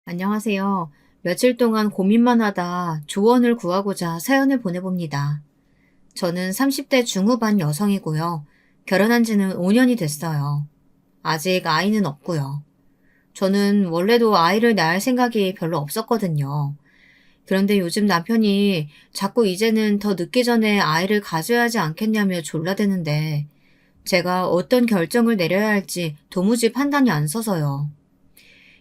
안녕하세요. 며칠 동안 고민만 하다 조언을 구하고자 사연을 보내봅니다. 저는 30대 중후반 여성이고요. 결혼한 지는 5년이 됐어요. 아직 아이는 없고요. 저는 원래도 아이를 낳을 생각이 별로 없었거든요. 그런데 요즘 남편이 자꾸 이제는 더 늦기 전에 아이를 가져야 하지 않겠냐며 졸라대는데 제가 어떤 결정을 내려야 할지 도무지 판단이 안 서서요.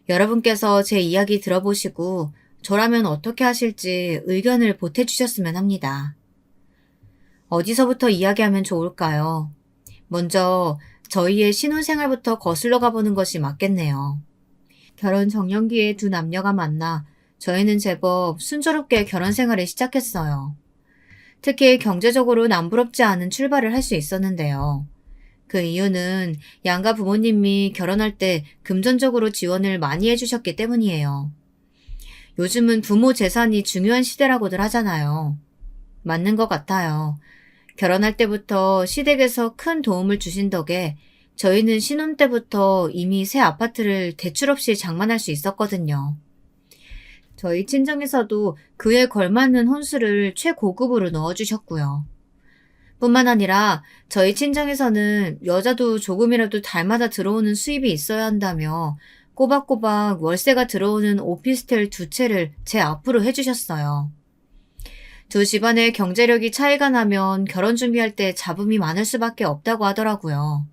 여러분께서 제 이야기 들어보시고 저라면 어떻게 하실지 의견을 보태주셨으면 합니다. 어디서부터 이야기하면 좋을까요? 먼저 저희의 신혼생활부터 거슬러 가보는 것이 맞겠네요. 결혼 정년기에 두 남녀가 만나 저희는 제법 순조롭게 결혼 생활을 시작했어요. 특히 경제적으로 남부럽지 않은 출발을 할 수 있었는데요. 그 이유는 양가 부모님이 결혼할 때 금전적으로 지원을 많이 해주셨기 때문이에요. 요즘은 부모 재산이 중요한 시대라고들 하잖아요. 맞는 것 같아요. 결혼할 때부터 시댁에서 큰 도움을 주신 덕에 저희는 신혼 때부터 이미 새 아파트를 대출 없이 장만할 수 있었거든요. 저희 친정에서도 그에 걸맞는 혼수를 최고급으로 넣어주셨고요. 뿐만 아니라 저희 친정에서는 여자도 조금이라도 달마다 들어오는 수입이 있어야 한다며 꼬박꼬박 월세가 들어오는 오피스텔 두 채를 제 앞으로 해주셨어요. 두 집안의 경제력이 차이가 나면 결혼 준비할 때 잡음이 많을 수밖에 없다고 하더라고요.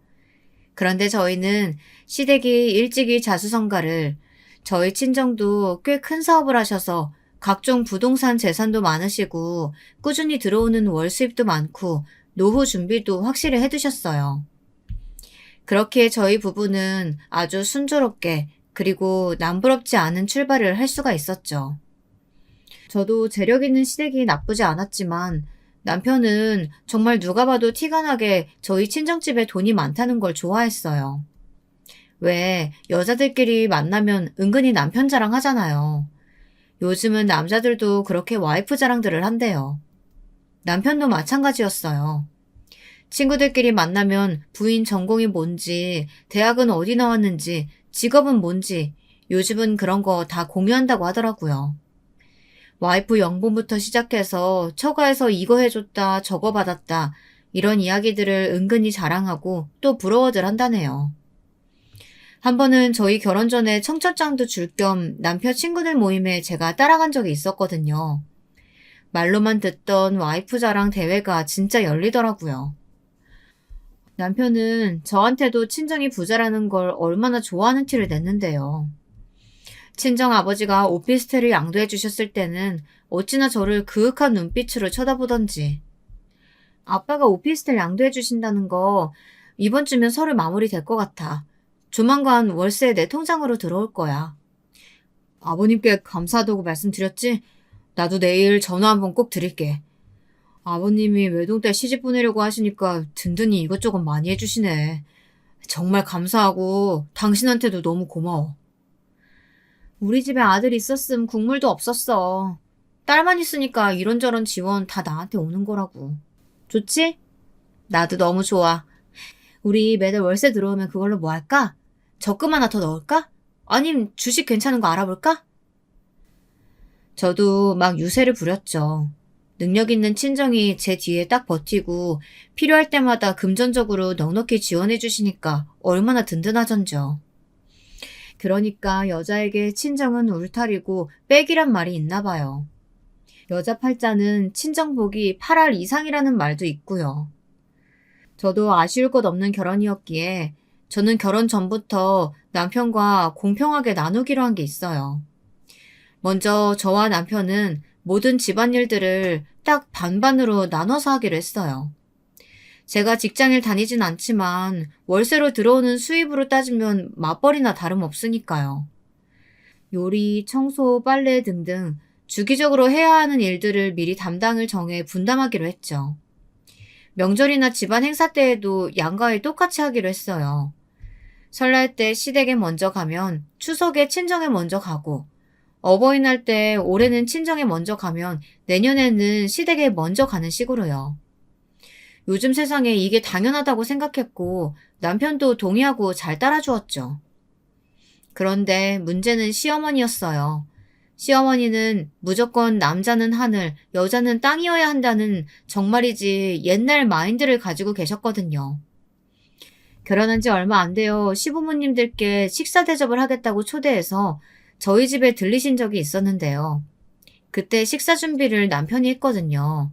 그런데 저희는 시댁이 일찍이 자수성가를, 저희 친정도 꽤 큰 사업을 하셔서 각종 부동산 재산도 많으시고 꾸준히 들어오는 월 수입도 많고 노후 준비도 확실히 해두셨어요. 그렇게 저희 부부는 아주 순조롭게 그리고 남부럽지 않은 출발을 할 수가 있었죠. 저도 재력 있는 시댁이 나쁘지 않았지만 남편은 정말 누가 봐도 티가 나게 저희 친정집에 돈이 많다는 걸 좋아했어요. 왜 여자들끼리 만나면 은근히 남편 자랑하잖아요. 요즘은 남자들도 그렇게 와이프 자랑들을 한대요. 남편도 마찬가지였어요. 친구들끼리 만나면 부인 전공이 뭔지, 대학은 어디 나왔는지, 직업은 뭔지, 요즘은 그런 거 다 공유한다고 하더라고요. 와이프 연봉부터 시작해서 처가에서 이거 해줬다, 저거 받았다, 이런 이야기들을 은근히 자랑하고 또 부러워들 한다네요. 한 번은 저희 결혼 전에 청첩장도 줄 겸 남편 친구들 모임에 제가 따라간 적이 있었거든요. 말로만 듣던 와이프 자랑 대회가 진짜 열리더라고요. 남편은 저한테도 친정이 부자라는 걸 얼마나 좋아하는 티를 냈는데요. 친정 아버지가 오피스텔을 양도해 주셨을 때는 어찌나 저를 그윽한 눈빛으로 쳐다보던지. 아빠가 오피스텔 양도해 주신다는 거 이번 주면 서류 마무리 될 것 같아. 조만간 월세 내 통장으로 들어올 거야. 아버님께 감사하다고 말씀드렸지? 나도 내일 전화 한번 꼭 드릴게. 아버님이 외동딸 시집 보내려고 하시니까 든든히 이것저것 많이 해주시네. 정말 감사하고 당신한테도 너무 고마워. 우리 집에 아들 있었음 국물도 없었어. 딸만 있으니까 이런저런 지원 다 나한테 오는 거라고. 좋지? 나도 너무 좋아. 우리 매달 월세 들어오면 그걸로 뭐 할까? 적금 하나 더 넣을까? 아님 주식 괜찮은 거 알아볼까? 저도 막 유세를 부렸죠. 능력 있는 친정이 제 뒤에 딱 버티고 필요할 때마다 금전적으로 넉넉히 지원해 주시니까 얼마나 든든하던죠. 그러니까 여자에게 친정은 울타리고 백이란 말이 있나 봐요. 여자 팔자는 친정복이 8할 이상이라는 말도 있고요. 저도 아쉬울 것 없는 결혼이었기에 저는 결혼 전부터 남편과 공평하게 나누기로 한 게 있어요. 먼저 저와 남편은 모든 집안일들을 딱 반반으로 나눠서 하기로 했어요. 제가 직장을 다니진 않지만 월세로 들어오는 수입으로 따지면 맞벌이나 다름없으니까요. 요리, 청소, 빨래 등등 주기적으로 해야 하는 일들을 미리 담당을 정해 분담하기로 했죠. 명절이나 집안 행사 때에도 양가에 똑같이 하기로 했어요. 설날 때 시댁에 먼저 가면 추석에 친정에 먼저 가고, 어버이날 때 올해는 친정에 먼저 가면 내년에는 시댁에 먼저 가는 식으로요. 요즘 세상에 이게 당연하다고 생각했고 남편도 동의하고 잘 따라주었죠. 그런데 문제는 시어머니였어요. 시어머니는 무조건 남자는 하늘, 여자는 땅이어야 한다는 정말이지 옛날 마인드를 가지고 계셨거든요. 결혼한 지 얼마 안 돼요. 시부모님들께 식사 대접을 하겠다고 초대해서 저희 집에 들리신 적이 있었는데요. 그때 식사 준비를 남편이 했거든요.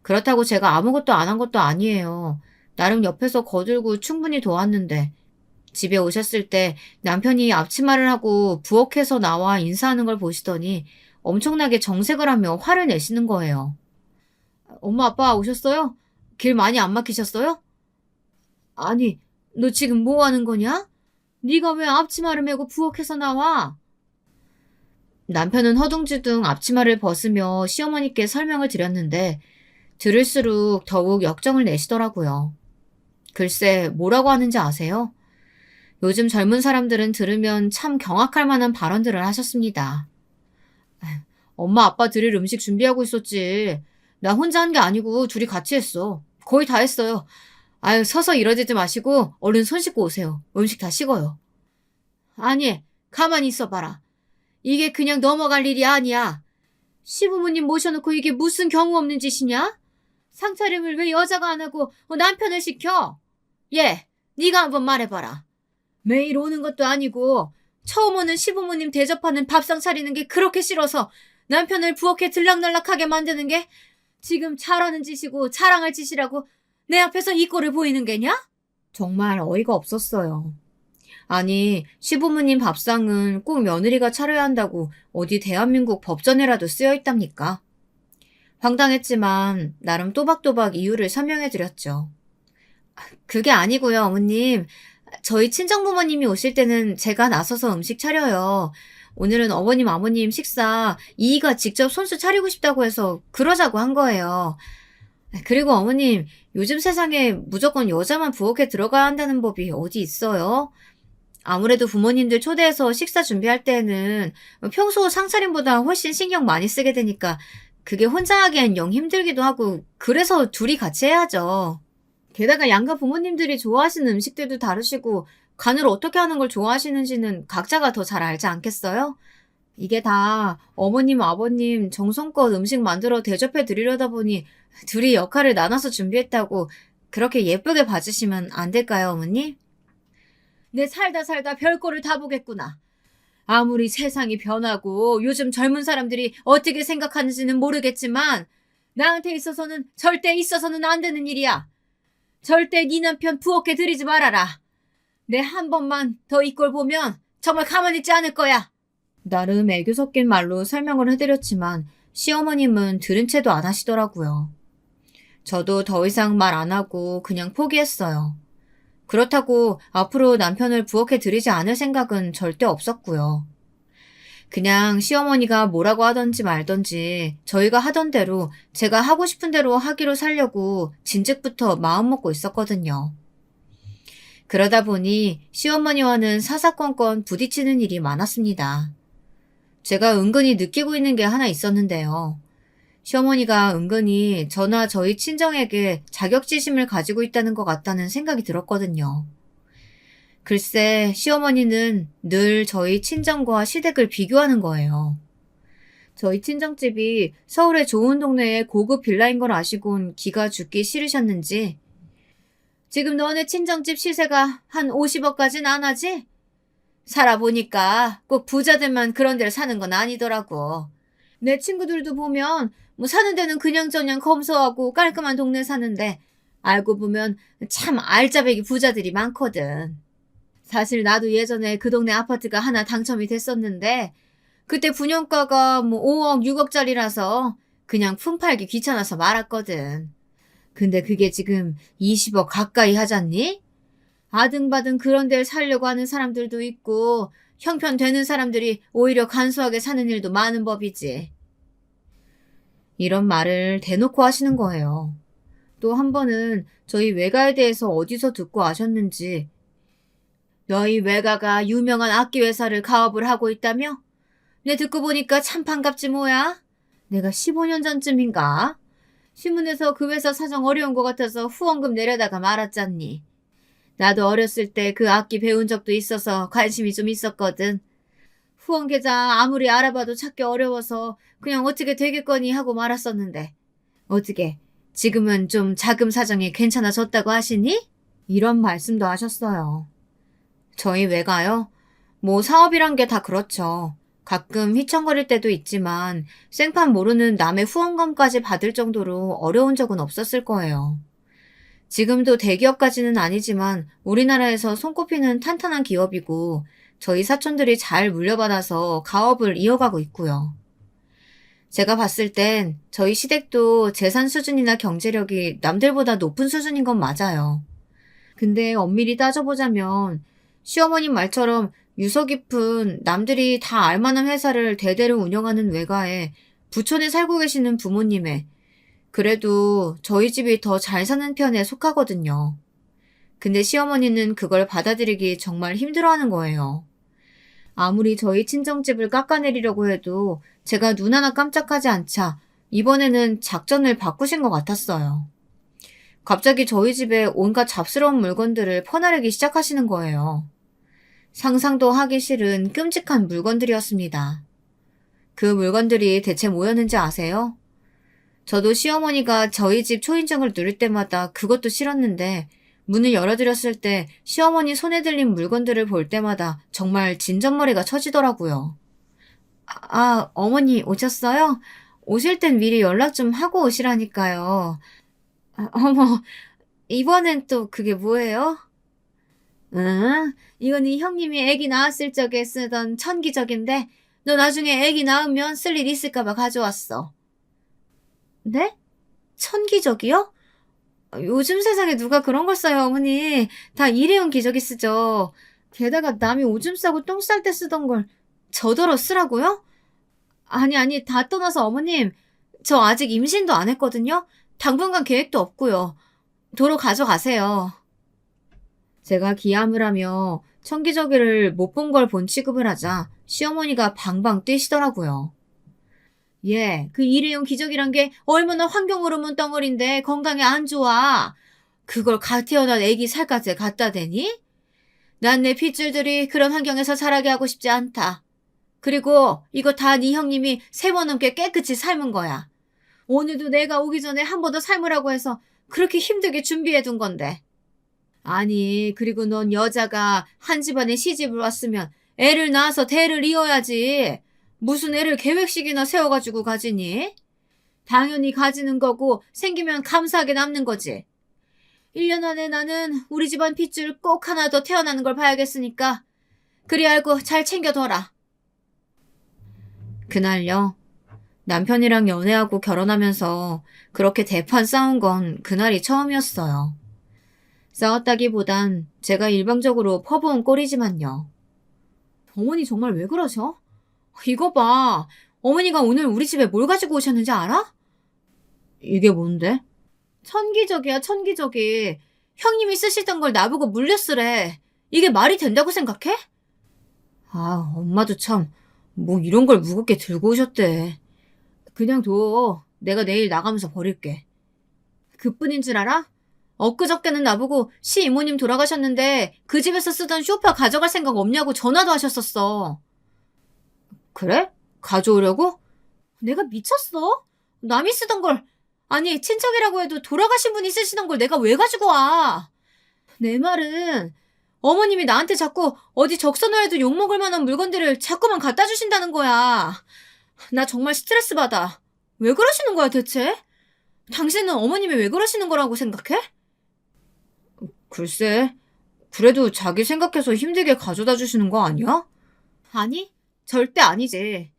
그렇다고 제가 아무것도 안 한 것도 아니에요. 나름 옆에서 거들고 충분히 도왔는데 집에 오셨을 때 남편이 앞치마를 하고 부엌에서 나와 인사하는 걸 보시더니 엄청나게 정색을 하며 화를 내시는 거예요. 엄마 아빠 오셨어요? 길 많이 안 막히셨어요? 아니, 너 지금 뭐 하는 거냐? 네가 왜 앞치마를 메고 부엌에서 나와? 남편은 허둥지둥 앞치마를 벗으며 시어머니께 설명을 드렸는데 들을수록 더욱 역정을 내시더라고요. 글쎄, 뭐라고 하는지 아세요? 요즘 젊은 사람들은 들으면 참 경악할 만한 발언들을 하셨습니다. 엄마 아빠 드릴 음식 준비하고 있었지. 나 혼자 한 게 아니고 둘이 같이 했어. 거의 다 했어요. 아유, 서서 이러지지 마시고 얼른 손 씻고 오세요. 음식 다 식어요. 아니, 가만히 있어봐라. 이게 그냥 넘어갈 일이 아니야. 시부모님 모셔놓고 이게 무슨 경우 없는 짓이냐? 상차림을 왜 여자가 안 하고 남편을 시켜? 얘, 네가 한번 말해봐라. 매일 오는 것도 아니고 처음 오는 시부모님 대접하는 밥상 차리는 게 그렇게 싫어서 남편을 부엌에 들락날락하게 만드는 게 지금 잘하는 짓이고 자랑할 짓이라고 내 앞에서 이 꼴을 보이는 게냐? 정말 어이가 없었어요. 아니, 시부모님 밥상은 꼭 며느리가 차려야 한다고 어디 대한민국 법전에라도 쓰여 있답니까? 황당했지만 나름 또박또박 이유를 설명해 드렸죠. 그게 아니고요, 어머님. 저희 친정부모님이 오실 때는 제가 나서서 음식 차려요. 오늘은 어머님, 아버님 식사 이이가 직접 손수 차리고 싶다고 해서 그러자고 한 거예요. 그리고 어머님, 요즘 세상에 무조건 여자만 부엌에 들어가야 한다는 법이 어디 있어요? 아무래도 부모님들 초대해서 식사 준비할 때는 평소 상차림보다 훨씬 신경 많이 쓰게 되니까 그게 혼자 하기엔 영 힘들기도 하고 그래서 둘이 같이 해야죠. 게다가 양가 부모님들이 좋아하시는 음식들도 다르시고 간을 어떻게 하는 걸 좋아하시는지는 각자가 더 잘 알지 않겠어요? 이게 다 어머님, 아버님 정성껏 음식 만들어 대접해 드리려다 보니 둘이 역할을 나눠서 준비했다고 그렇게 예쁘게 봐주시면 안 될까요, 어머니? 내 살다 살다 별꼴을 다 보겠구나. 아무리 세상이 변하고 요즘 젊은 사람들이 어떻게 생각하는지는 모르겠지만 나한테 있어서는 절대 있어서는 안 되는 일이야. 절대 네 남편 부엌에 들이지 말아라. 내 한 번만 더 이 꼴 보면 정말 가만히 있지 않을 거야. 나름 애교 섞인 말로 설명을 해드렸지만 시어머님은 들은 채도 안 하시더라고요. 저도 더 이상 말 안 하고 그냥 포기했어요. 그렇다고 앞으로 남편을 부엌에 들이지 않을 생각은 절대 없었고요. 그냥 시어머니가 뭐라고 하던지 말던지 저희가 하던 대로 제가 하고 싶은 대로 하기로 살려고 진즉부터 마음먹고 있었거든요. 그러다 보니 시어머니와는 사사건건 부딪히는 일이 많았습니다. 제가 은근히 느끼고 있는 게 하나 있었는데요. 시어머니가 은근히 저나 저희 친정에게 자격지심을 가지고 있다는 것 같다는 생각이 들었거든요. 글쎄, 시어머니는 늘 저희 친정과 시댁을 비교하는 거예요. 저희 친정집이 서울의 좋은 동네에 고급 빌라인 걸 아시곤 기가 죽기 싫으셨는지 지금 너네 친정집 시세가 한 50억까진 안 하지? 살아보니까 꼭 부자들만 그런 데를 사는 건 아니더라고. 내 친구들도 보면 뭐 사는 데는 그냥저냥 검소하고 깔끔한 동네 사는데 알고 보면 참 알짜배기 부자들이 많거든. 사실 나도 예전에 그 동네 아파트가 하나 당첨이 됐었는데 그때 분양가가 뭐 5억, 6억짜리라서 그냥 품팔기 귀찮아서 말았거든. 근데 그게 지금 20억 가까이 하잖니? 아등바등 그런 데를 살려고 하는 사람들도 있고 형편되는 사람들이 오히려 간소하게 사는 일도 많은 법이지. 이런 말을 대놓고 하시는 거예요. 또 한 번은 저희 외가에 대해서 어디서 듣고 아셨는지 너희 외가가 유명한 악기회사를 가업을 하고 있다며? 내 듣고 보니까 참 반갑지 뭐야? 내가 15년 전쯤인가? 신문에서 그 회사 사정 어려운 것 같아서 후원금 내려다가 말았잖니. 나도 어렸을 때 그 악기 배운 적도 있어서 관심이 좀 있었거든. 후원 계좌 아무리 알아봐도 찾기 어려워서 그냥 어떻게 되겠거니 하고 말았었는데. 어떻게 지금은 좀 자금 사정이 괜찮아졌다고 하시니? 이런 말씀도 하셨어요. 저희 외가요? 뭐 사업이란 게 다 그렇죠. 가끔 휘청거릴 때도 있지만 생판 모르는 남의 후원금까지 받을 정도로 어려운 적은 없었을 거예요. 지금도 대기업까지는 아니지만 우리나라에서 손꼽히는 탄탄한 기업이고 저희 사촌들이 잘 물려받아서 가업을 이어가고 있고요. 제가 봤을 땐 저희 시댁도 재산 수준이나 경제력이 남들보다 높은 수준인 건 맞아요. 근데 엄밀히 따져보자면 시어머님 말처럼 유서 깊은 남들이 다 알만한 회사를 대대로 운영하는 외가에 부촌에 살고 계시는 부모님의 그래도 저희 집이 더 잘 사는 편에 속하거든요. 근데 시어머니는 그걸 받아들이기 정말 힘들어하는 거예요. 아무리 저희 친정집을 깎아내리려고 해도 제가 눈 하나 깜짝하지 않자 이번에는 작전을 바꾸신 것 같았어요. 갑자기 저희 집에 온갖 잡스러운 물건들을 퍼나르기 시작하시는 거예요. 상상도 하기 싫은 끔찍한 물건들이었습니다. 그 물건들이 대체 뭐였는지 아세요? 저도 시어머니가 저희 집 초인종을 누를 때마다 그것도 싫었는데 문을 열어드렸을 때 시어머니 손에 들린 물건들을 볼 때마다 정말 진전머리가 쳐지더라고요. 어머니 오셨어요? 오실 땐 미리 연락 좀 하고 오시라니까요. 어머, 이번엔 또 그게 뭐예요? 응, 이건 이 형님이 애기 낳았을 적에 쓰던 천기적인데 너 나중에 애기 낳으면 쓸 일 있을까봐 가져왔어. 네? 천기적이요? 요즘 세상에 누가 그런 걸 써요, 어머니. 다 일회용 기저귀 쓰죠. 게다가 남이 오줌 싸고 똥 쌀 때 쓰던 걸 저더러 쓰라고요? 아니, 다 떠나서 어머님, 저 아직 임신도 안 했거든요? 당분간 계획도 없고요. 도로 가져가세요. 제가 기함을 하며 천기저귀를 못 본 걸 본 취급을 하자 시어머니가 방방 뛰시더라고요. 예, 그 일회용 기저귀란 게 얼마나 환경 호르몬 덩어리인데 건강에 안 좋아. 그걸 갓 태어난 애기 살갗에 갖다 대니? 난 내 핏줄들이 그런 환경에서 자라게 하고 싶지 않다. 그리고 이거 다 네 형님이 3번 넘게 깨끗이 삶은 거야. 오늘도 내가 오기 전에 한 번 더 삶으라고 해서 그렇게 힘들게 준비해 둔 건데. 아니, 그리고 넌 여자가 한 집안에 시집을 왔으면 애를 낳아서 대를 이어야지. 무슨 애를 계획식이나 세워가지고 가지니? 당연히 가지는 거고 생기면 감사하게 남는 거지. 1년 안에 나는 우리 집안 핏줄 꼭 하나 더 태어나는 걸 봐야겠으니까 그리 알고 잘 챙겨둬라. 그날요. 남편이랑 연애하고 결혼하면서 그렇게 대판 싸운 건 그날이 처음이었어요. 싸웠다기보단 제가 일방적으로 퍼부은 꼴이지만요. 어머니 정말 왜 그러셔? 이거 봐. 어머니가 오늘 우리 집에 뭘 가지고 오셨는지 알아? 이게 뭔데? 천기저귀야, 천기저귀. 형님이 쓰시던 걸 나보고 물려쓰래. 이게 말이 된다고 생각해? 엄마도 참, 뭐 이런 걸 무겁게 들고 오셨대. 그냥 둬. 내가 내일 나가면서 버릴게. 그뿐인 줄 알아? 엊그저께는 나보고 시이모님 돌아가셨는데 그 집에서 쓰던 쇼파 가져갈 생각 없냐고 전화도 하셨었어. 그래? 가져오려고? 내가 미쳤어? 남이 쓰던 걸, 아니 친척이라고 해도 돌아가신 분이 쓰시던 걸 내가 왜 가지고 와? 내 말은 어머님이 나한테 자꾸 어디 적선을 해도 욕먹을 만한 물건들을 자꾸만 갖다 주신다는 거야. 나 정말 스트레스 받아. 왜 그러시는 거야 대체? 당신은 어머님이 왜 그러시는 거라고 생각해? 글쎄, 그래도 자기 생각해서 힘들게 가져다 주시는 거 아니야? 아니, 절대 아니지.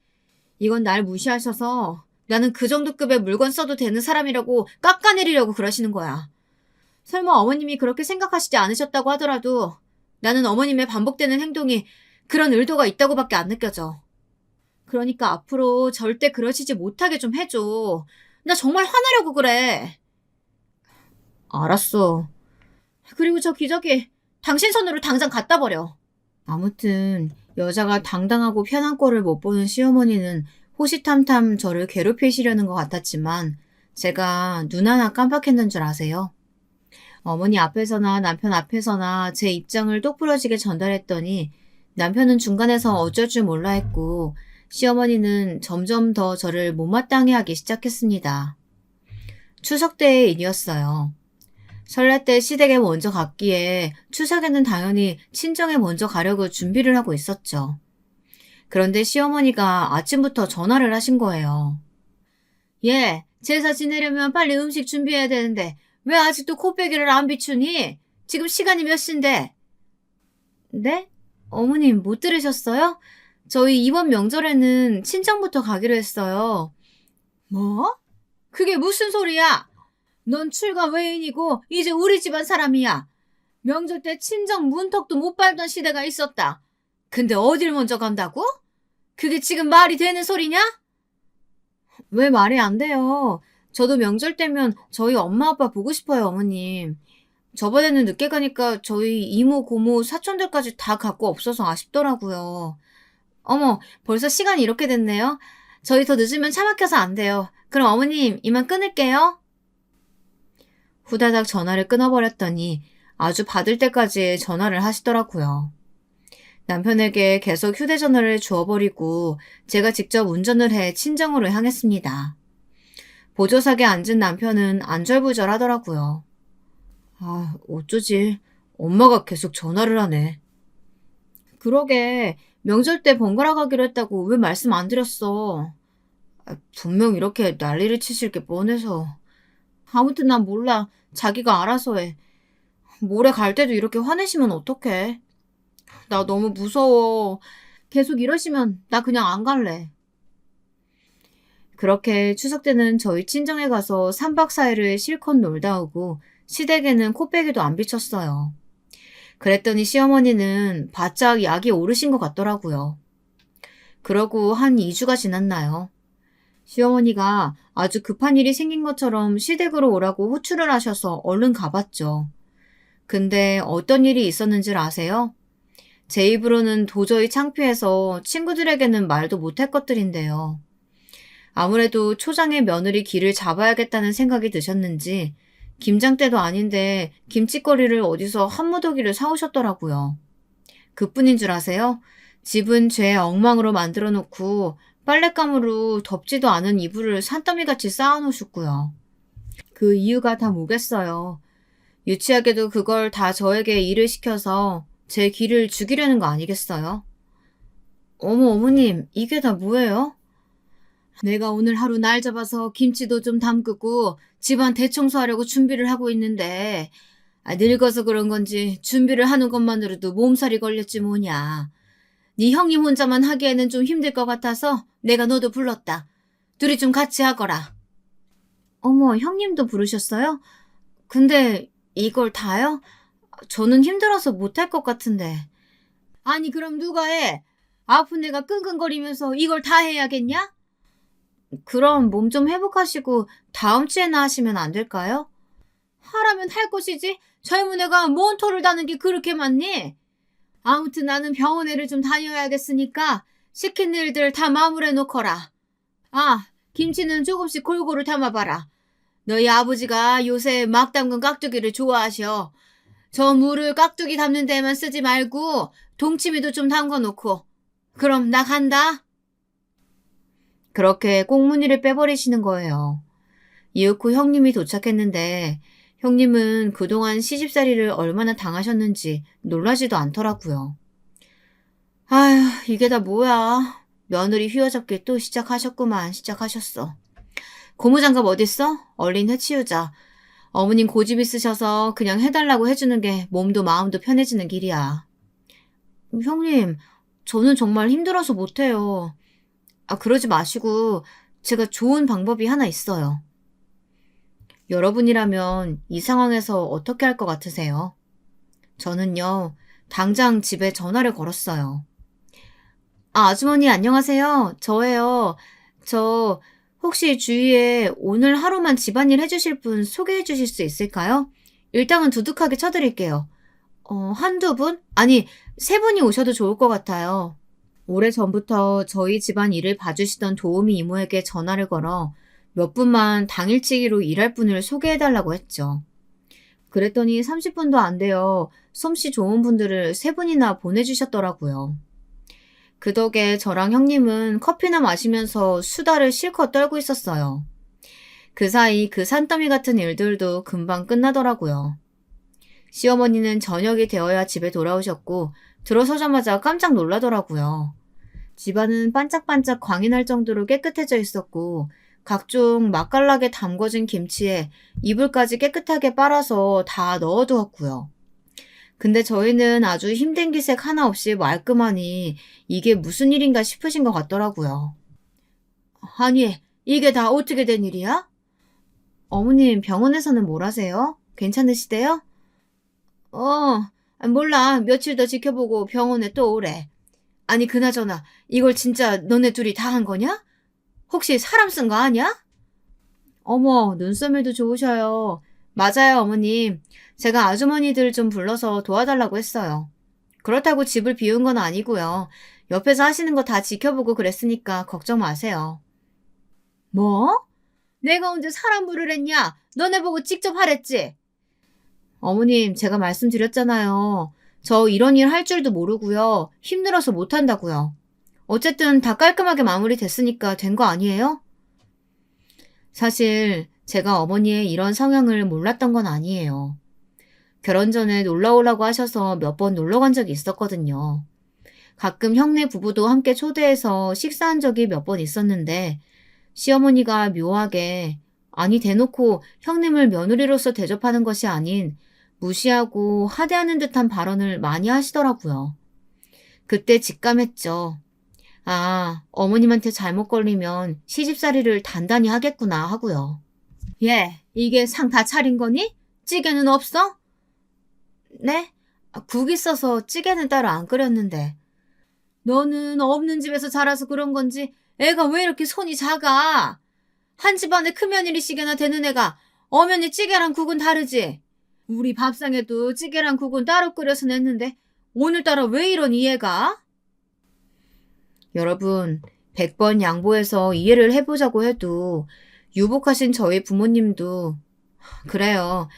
이건 날 무시하셔서 나는 그 정도 급의 물건 써도 되는 사람이라고 깎아내리려고 그러시는 거야. 설마 어머님이 그렇게 생각하시지 않으셨다고 하더라도 나는 어머님의 반복되는 행동이 그런 의도가 있다고밖에 안 느껴져. 그러니까 앞으로 절대 그러시지 못하게 좀 해줘. 나 정말 화내려고 그래. 알았어. 그리고 저 기저귀 당신 손으로 당장 갖다 버려. 아무튼 여자가 당당하고 편한 꼴을 못 보는 시어머니는 호시탐탐 저를 괴롭히시려는 것 같았지만 제가 눈 하나 깜빡했는 줄 아세요? 어머니 앞에서나 남편 앞에서나 제 입장을 똑부러지게 전달했더니 남편은 중간에서 어쩔 줄 몰라 했고 시어머니는 점점 더 저를 못마땅해 하기 시작했습니다. 추석 때의 일이었어요. 설날 때 시댁에 먼저 갔기에 추석에는 당연히 친정에 먼저 가려고 준비를 하고 있었죠. 그런데 시어머니가 아침부터 전화를 하신 거예요. 예, 제사 지내려면 빨리 음식 준비해야 되는데 왜 아직도 코빼기를 안 비추니? 지금 시간이 몇 시인데? 네? 어머님 못 들으셨어요? 저희 이번 명절에는 친정부터 가기로 했어요. 뭐? 그게 무슨 소리야? 넌 출가 외인이고 이제 우리 집안 사람이야. 명절 때 친정 문턱도 못 밟던 시대가 있었다. 근데 어딜 먼저 간다고? 그게 지금 말이 되는 소리냐? 왜 말이 안 돼요? 저도 명절 때면 저희 엄마 아빠 보고 싶어요, 어머님. 저번에는 늦게 가니까 저희 이모, 고모, 사촌들까지 다 갖고 없어서 아쉽더라고요. 어머, 벌써 시간이 이렇게 됐네요. 저희 더 늦으면 차 막혀서 안 돼요. 그럼 어머님, 이만 끊을게요. 후다닥 전화를 끊어버렸더니 아주 받을 때까지 전화를 하시더라고요. 남편에게 계속 휴대전화를 주워버리고 제가 직접 운전을 해 친정으로 향했습니다. 보조석에 앉은 남편은 안절부절하더라고요. 아, 어쩌지. 엄마가 계속 전화를 하네. 그러게, 명절 때 번갈아 가기로 했다고 왜 말씀 안 드렸어? 분명 이렇게 난리를 치실 게 뻔해서. 아무튼 난 몰라. 자기가 알아서 해. 모레 갈 때도 이렇게 화내시면 어떡해. 나 너무 무서워. 계속 이러시면 나 그냥 안 갈래. 그렇게 추석 때는 저희 친정에 가서 3박 4일을 실컷 놀다 오고 시댁에는 코빼기도 안 비쳤어요. 그랬더니 시어머니는 바짝 약이 오르신 것 같더라고요. 그러고 한 2주가 지났나요? 시어머니가 아주 급한 일이 생긴 것처럼 시댁으로 오라고 호출을 하셔서 얼른 가봤죠. 근데 어떤 일이 있었는지 아세요? 제 입으로는 도저히 창피해서 친구들에게는 말도 못할 것들인데요. 아무래도 초장의 며느리 길을 잡아야겠다는 생각이 드셨는지 김장 때도 아닌데 김치거리를 어디서 한 무더기를 사오셨더라고요. 그뿐인 줄 아세요? 집은 죄 엉망으로 만들어 놓고 빨랫감으로 덥지도 않은 이불을 산더미같이 쌓아놓으셨고요. 그 이유가 다 뭐겠어요. 유치하게도 그걸 다 저에게 일을 시켜서 제 기를 죽이려는 거 아니겠어요? 어머, 어머님, 이게 다 뭐예요? 내가 오늘 하루 날 잡아서 김치도 좀 담그고 집안 대청소하려고 준비를 하고 있는데 늙어서 그런 건지 준비를 하는 것만으로도 몸살이 걸렸지 뭐냐. 네 형님 혼자만 하기에는 좀 힘들 것 같아서 내가 너도 불렀다. 둘이 좀 같이 하거라. 어머, 형님도 부르셨어요? 근데 이걸 다요? 저는 힘들어서 못할 것 같은데. 아니 그럼 누가 해? 아픈 애가 끙끙거리면서 이걸 다 해야겠냐? 그럼 몸 좀 회복하시고 다음 주에나 하시면 안 될까요? 하라면 할 것이지. 젊은 애가 뭔 토를 다는 게 그렇게 많니? 아무튼 나는 병원에를 좀 다녀야겠으니까 시킨 일들 다 마무리해 놓거라. 아, 김치는 조금씩 골고루 담아봐라. 너희 아버지가 요새 막 담근 깍두기를 좋아하셔. 저 물을 깍두기 담는 데만 쓰지 말고 동치미도 좀 담궈 놓고. 그럼 나 간다. 그렇게 꽁무니를 빼버리시는 거예요. 이윽고 형님이 도착했는데 형님은 그동안 시집살이를 얼마나 당하셨는지 놀라지도 않더라고요. 아휴, 이게 다 뭐야. 며느리 휘어잡기 또 시작하셨어. 고무장갑 어딨어? 얼른 해치우자. 어머님 고집 있으셔서 그냥 해달라고 해주는 게 몸도 마음도 편해지는 길이야. 형님, 저는 정말 힘들어서 못해요. 그러지 마시고 제가 좋은 방법이 하나 있어요. 여러분이라면 이 상황에서 어떻게 할 것 같으세요? 저는요, 당장 집에 전화를 걸었어요. 아주머니 안녕하세요. 저예요. 저 혹시 주위에 오늘 하루만 집안일 해주실 분 소개해 주실 수 있을까요? 일당은 두둑하게 쳐드릴게요. 한두 분? 아니, 세 분이 오셔도 좋을 것 같아요. 오래전부터 저희 집안 일을 봐주시던 도우미 이모에게 전화를 걸어 몇 분만 당일치기로 일할 분을 소개해달라고 했죠. 그랬더니 30분도 안 돼요. 솜씨 좋은 분들을 3분이나 보내주셨더라고요. 그 덕에 저랑 형님은 커피나 마시면서 수다를 실컷 떨고 있었어요. 그 사이 그 산더미 같은 일들도 금방 끝나더라고요. 시어머니는 저녁이 되어야 집에 돌아오셨고 들어서자마자 깜짝 놀라더라고요. 집안은 반짝반짝 광이 날 정도로 깨끗해져 있었고 각종 맛깔나게 담궈진 김치에 이불까지 깨끗하게 빨아서 다 넣어두었고요. 근데 저희는 아주 힘든 기색 하나 없이 말끔하니 이게 무슨 일인가 싶으신 것 같더라고요. 아니, 이게 다 어떻게 된 일이야? 어머님, 병원에서는 뭘 하세요? 괜찮으시대요? 몰라. 며칠 더 지켜보고 병원에 또 오래. 아니, 그나저나, 이걸 진짜 너네 둘이 다 한 거냐? 혹시 사람 쓴 거 아니야? 어머, 눈썰미도 좋으셔요. 맞아요, 어머님. 제가 아주머니들 좀 불러서 도와달라고 했어요. 그렇다고 집을 비운 건 아니고요. 옆에서 하시는 거 다 지켜보고 그랬으니까 걱정 마세요. 뭐? 내가 언제 사람 부르랬냐? 너네 보고 직접 하랬지? 어머님, 제가 말씀드렸잖아요. 저 이런 일 할 줄도 모르고요. 힘들어서 못한다고요. 어쨌든 다 깔끔하게 마무리됐으니까 된 거 아니에요? 사실 제가 어머니의 이런 성향을 몰랐던 건 아니에요. 결혼 전에 놀러 오라고 하셔서 몇 번 놀러 간 적이 있었거든요. 가끔 형네 부부도 함께 초대해서 식사한 적이 몇 번 있었는데 시어머니가 묘하게 아니 대놓고 형님을 며느리로서 대접하는 것이 아닌 무시하고 하대하는 듯한 발언을 많이 하시더라고요. 그때 직감했죠. 아, 어머님한테 잘못 걸리면 시집살이를 단단히 하겠구나 하고요. 예, 이게 상 다 차린 거니? 찌개는 없어? 네? 국 있어서 찌개는 따로 안 끓였는데. 너는 없는 집에서 자라서 그런 건지 애가 왜 이렇게 손이 작아? 한 집안에 큰며느리시게나 되는 애가 엄연히 찌개랑 국은 다르지? 우리 밥상에도 찌개랑 국은 따로 끓여서 냈는데 오늘따라 왜 이러니 얘가? 여러분, 100번 양보해서 이해를 해보자고 해도 유복하신 저희 부모님도 그래요.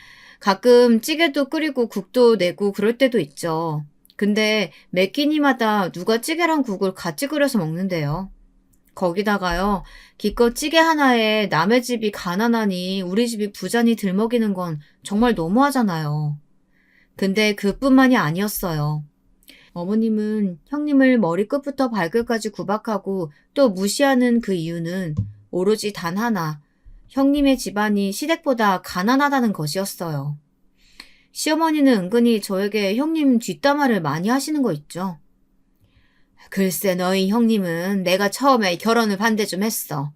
가끔 찌개도 끓이고 국도 내고 그럴 때도 있죠. 근데 매 끼니마다 누가 찌개랑 국을 같이 끓여서 먹는데요. 거기다가요, 기껏 찌개 하나에 남의 집이 가난하니 우리 집이 부자니 들먹이는 건 정말 너무하잖아요. 근데 그뿐만이 아니었어요. 어머님은 형님을 머리끝부터 발끝까지 구박하고 또 무시하는 그 이유는 오로지 단 하나, 형님의 집안이 시댁보다 가난하다는 것이었어요. 시어머니는 은근히 저에게 형님 뒷담화를 많이 하시는 거 있죠. 글쎄 너희 형님은 내가 처음에 결혼을 반대 좀 했어.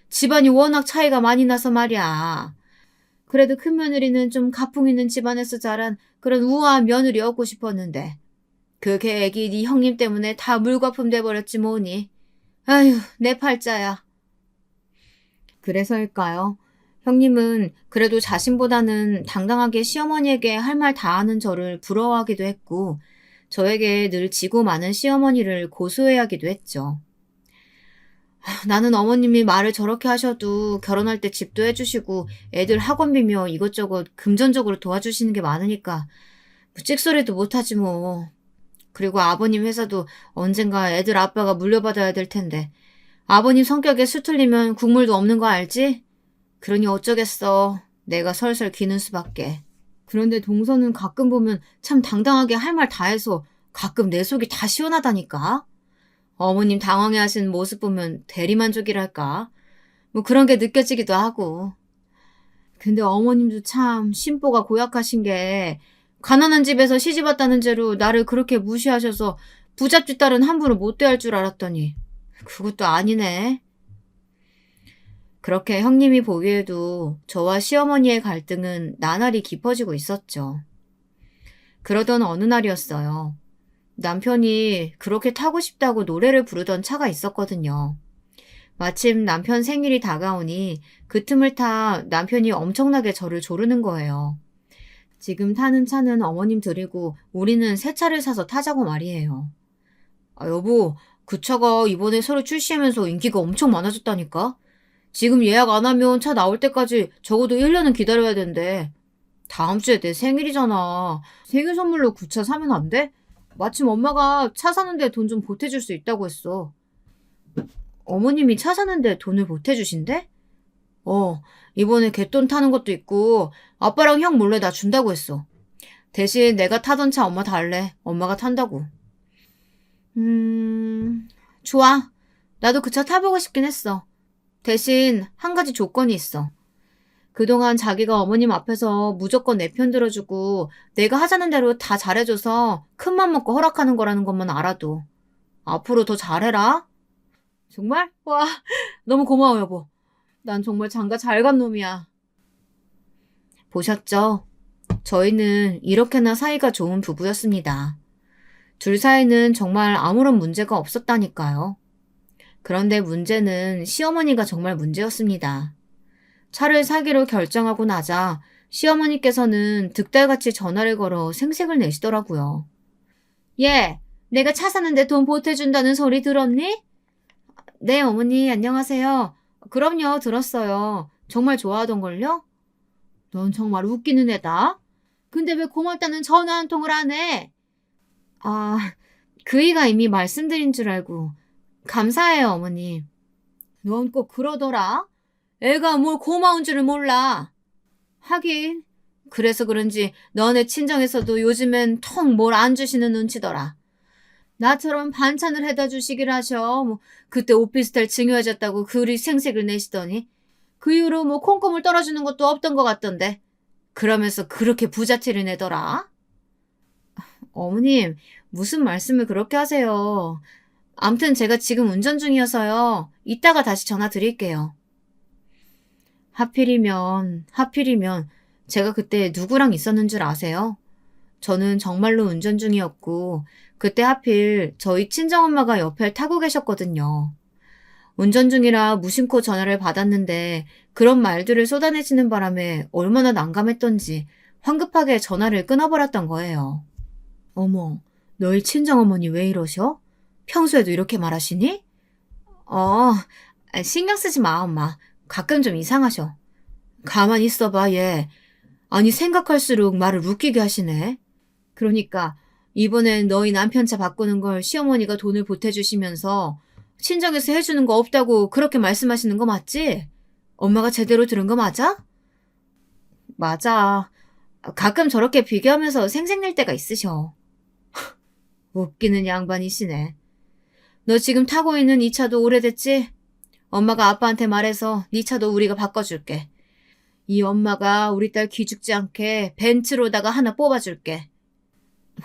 집안이 워낙 차이가 많이 나서 말이야. 그래도 큰며느리는 좀 가풍 있는 집안에서 자란 그런 우아한 며느리 얻고 싶었는데 그 계획이 네 형님 때문에 다 물거품 돼버렸지 뭐니. 아휴 내 팔자야. 그래서일까요? 형님은 그래도 자신보다는 당당하게 시어머니에게 할 말 다 하는 저를 부러워하기도 했고 저에게 늘 지고 많은 시어머니를 고소해하기도 했죠. 나는 어머님이 말을 저렇게 하셔도 결혼할 때 집도 해주시고 애들 학원비며 이것저것 금전적으로 도와주시는 게 많으니까 뭐 찍소리도 못하지 뭐. 그리고 아버님 회사도 언젠가 애들 아빠가 물려받아야 될 텐데 아버님 성격에 수틀리면 국물도 없는 거 알지? 그러니 어쩌겠어. 내가 설설 기는 수밖에. 그런데 동서는 가끔 보면 참 당당하게 할 말 다 해서 가끔 내 속이 다 시원하다니까. 어머님 당황해하시는 모습 보면 대리만족이랄까. 뭐 그런 게 느껴지기도 하고. 근데 어머님도 참 심보가 고약하신 게 가난한 집에서 시집왔다는 죄로 나를 그렇게 무시하셔서 부잣집 딸은 함부로 못 대할 줄 알았더니 그것도 아니네. 그렇게 형님이 보기에도 저와 시어머니의 갈등은 나날이 깊어지고 있었죠. 그러던 어느 날이었어요. 남편이 그렇게 타고 싶다고 노래를 부르던 차가 있었거든요. 마침 남편 생일이 다가오니 그 틈을 타 남편이 엄청나게 저를 조르는 거예요. 지금 타는 차는 어머님 드리고 우리는 새 차를 사서 타자고 말이에요. 아, 여보, 그 차가 이번에 새로 출시하면서 인기가 엄청 많아졌다니까? 지금 예약 안 하면 차 나올 때까지 적어도 1년은 기다려야 된대. 다음 주에 내 생일이잖아. 생일 선물로 그 차 사면 안 돼? 마침 엄마가 차 사는데 돈 좀 보태줄 수 있다고 했어. 어머님이 차 사는데 돈을 보태주신대? 이번에 갯돈 타는 것도 있고 아빠랑 형 몰래 나 준다고 했어. 대신 내가 타던 차 엄마 달래. 엄마가 탄다고. 좋아. 나도 그 차 타보고 싶긴 했어. 대신 한 가지 조건이 있어. 그동안 자기가 어머님 앞에서 무조건 내 편 들어주고 내가 하자는 대로 다 잘해줘서 큰맘 먹고 허락하는 거라는 것만 알아도. 앞으로 더 잘해라. 정말? 와, 너무 고마워, 여보. 난 정말 장가 잘 간 놈이야. 보셨죠? 저희는 이렇게나 사이가 좋은 부부였습니다. 둘 사이는 정말 아무런 문제가 없었다니까요. 그런데 문제는 시어머니가 정말 문제였습니다. 차를 사기로 결정하고 나자 시어머니께서는 득달같이 전화를 걸어 생색을 내시더라고요. 얘, 내가 차 사는데 돈 보태준다는 소리 들었니? 네, 어머니, 안녕하세요. 그럼요, 들었어요. 정말 좋아하던걸요? 넌 정말 웃기는 애다. 근데 왜 고맙다는 전화 한 통을 안 해? 아, 그이가 이미 말씀드린 줄 알고. 감사해요, 어머니. 넌 꼭 그러더라. 애가 뭘 고마운 줄을 몰라. 하긴, 그래서 그런지 너네 친정에서도 요즘엔 통 뭘 안 주시는 눈치더라. 나처럼 반찬을 해다 주시길 하셔. 그때 오피스텔 증여해줬다고 그리 생색을 내시더니 그 이후로 콩고물 떨어주는 것도 없던 것 같던데. 그러면서 그렇게 부자티를 내더라. 어머님, 무슨 말씀을 그렇게 하세요. 암튼 제가 지금 운전 중이어서요. 이따가 다시 전화 드릴게요. 하필이면 제가 그때 누구랑 있었는 줄 아세요? 저는 정말로 운전 중이었고 그때 하필 저희 친정엄마가 옆에 타고 계셨거든요. 운전 중이라 무심코 전화를 받았는데 그런 말들을 쏟아내시는 바람에 얼마나 난감했던지 황급하게 전화를 끊어버렸던 거예요. 어머, 너희 친정어머니 왜 이러셔? 평소에도 이렇게 말하시니? 신경 쓰지 마, 엄마. 가끔 좀 이상하셔. 가만히 있어봐, 얘. 아니, 생각할수록 말을 웃기게 하시네. 그러니까 이번엔 너희 남편 차 바꾸는 걸 시어머니가 돈을 보태주시면서 친정에서 해주는 거 없다고 그렇게 말씀하시는 거 맞지? 엄마가 제대로 들은 거 맞아? 맞아. 가끔 저렇게 비교하면서 생색낼 때가 있으셔. 웃기는 양반이시네. 너 지금 타고 있는 이 차도 오래됐지? 엄마가 아빠한테 말해서 네 차도 우리가 바꿔줄게. 이 엄마가 우리 딸 기죽지 않게 벤츠로다가 하나 뽑아줄게.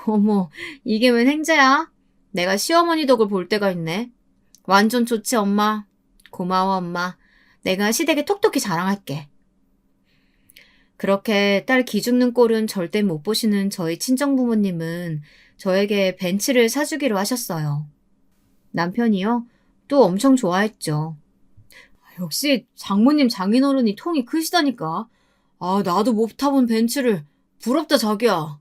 어머, 이게 웬 행자야? 내가 시어머니 덕을 볼 때가 있네. 완전 좋지, 엄마. 고마워, 엄마. 내가 시댁에 톡톡히 자랑할게. 그렇게 딸 기죽는 꼴은 절대 못 보시는 저희 친정부모님은 저에게 벤츠를 사주기로 하셨어요. 남편이요? 또 엄청 좋아했죠. 역시 장모님 장인어른이 통이 크시다니까. 나도 못 타본 벤츠를. 부럽다, 자기야.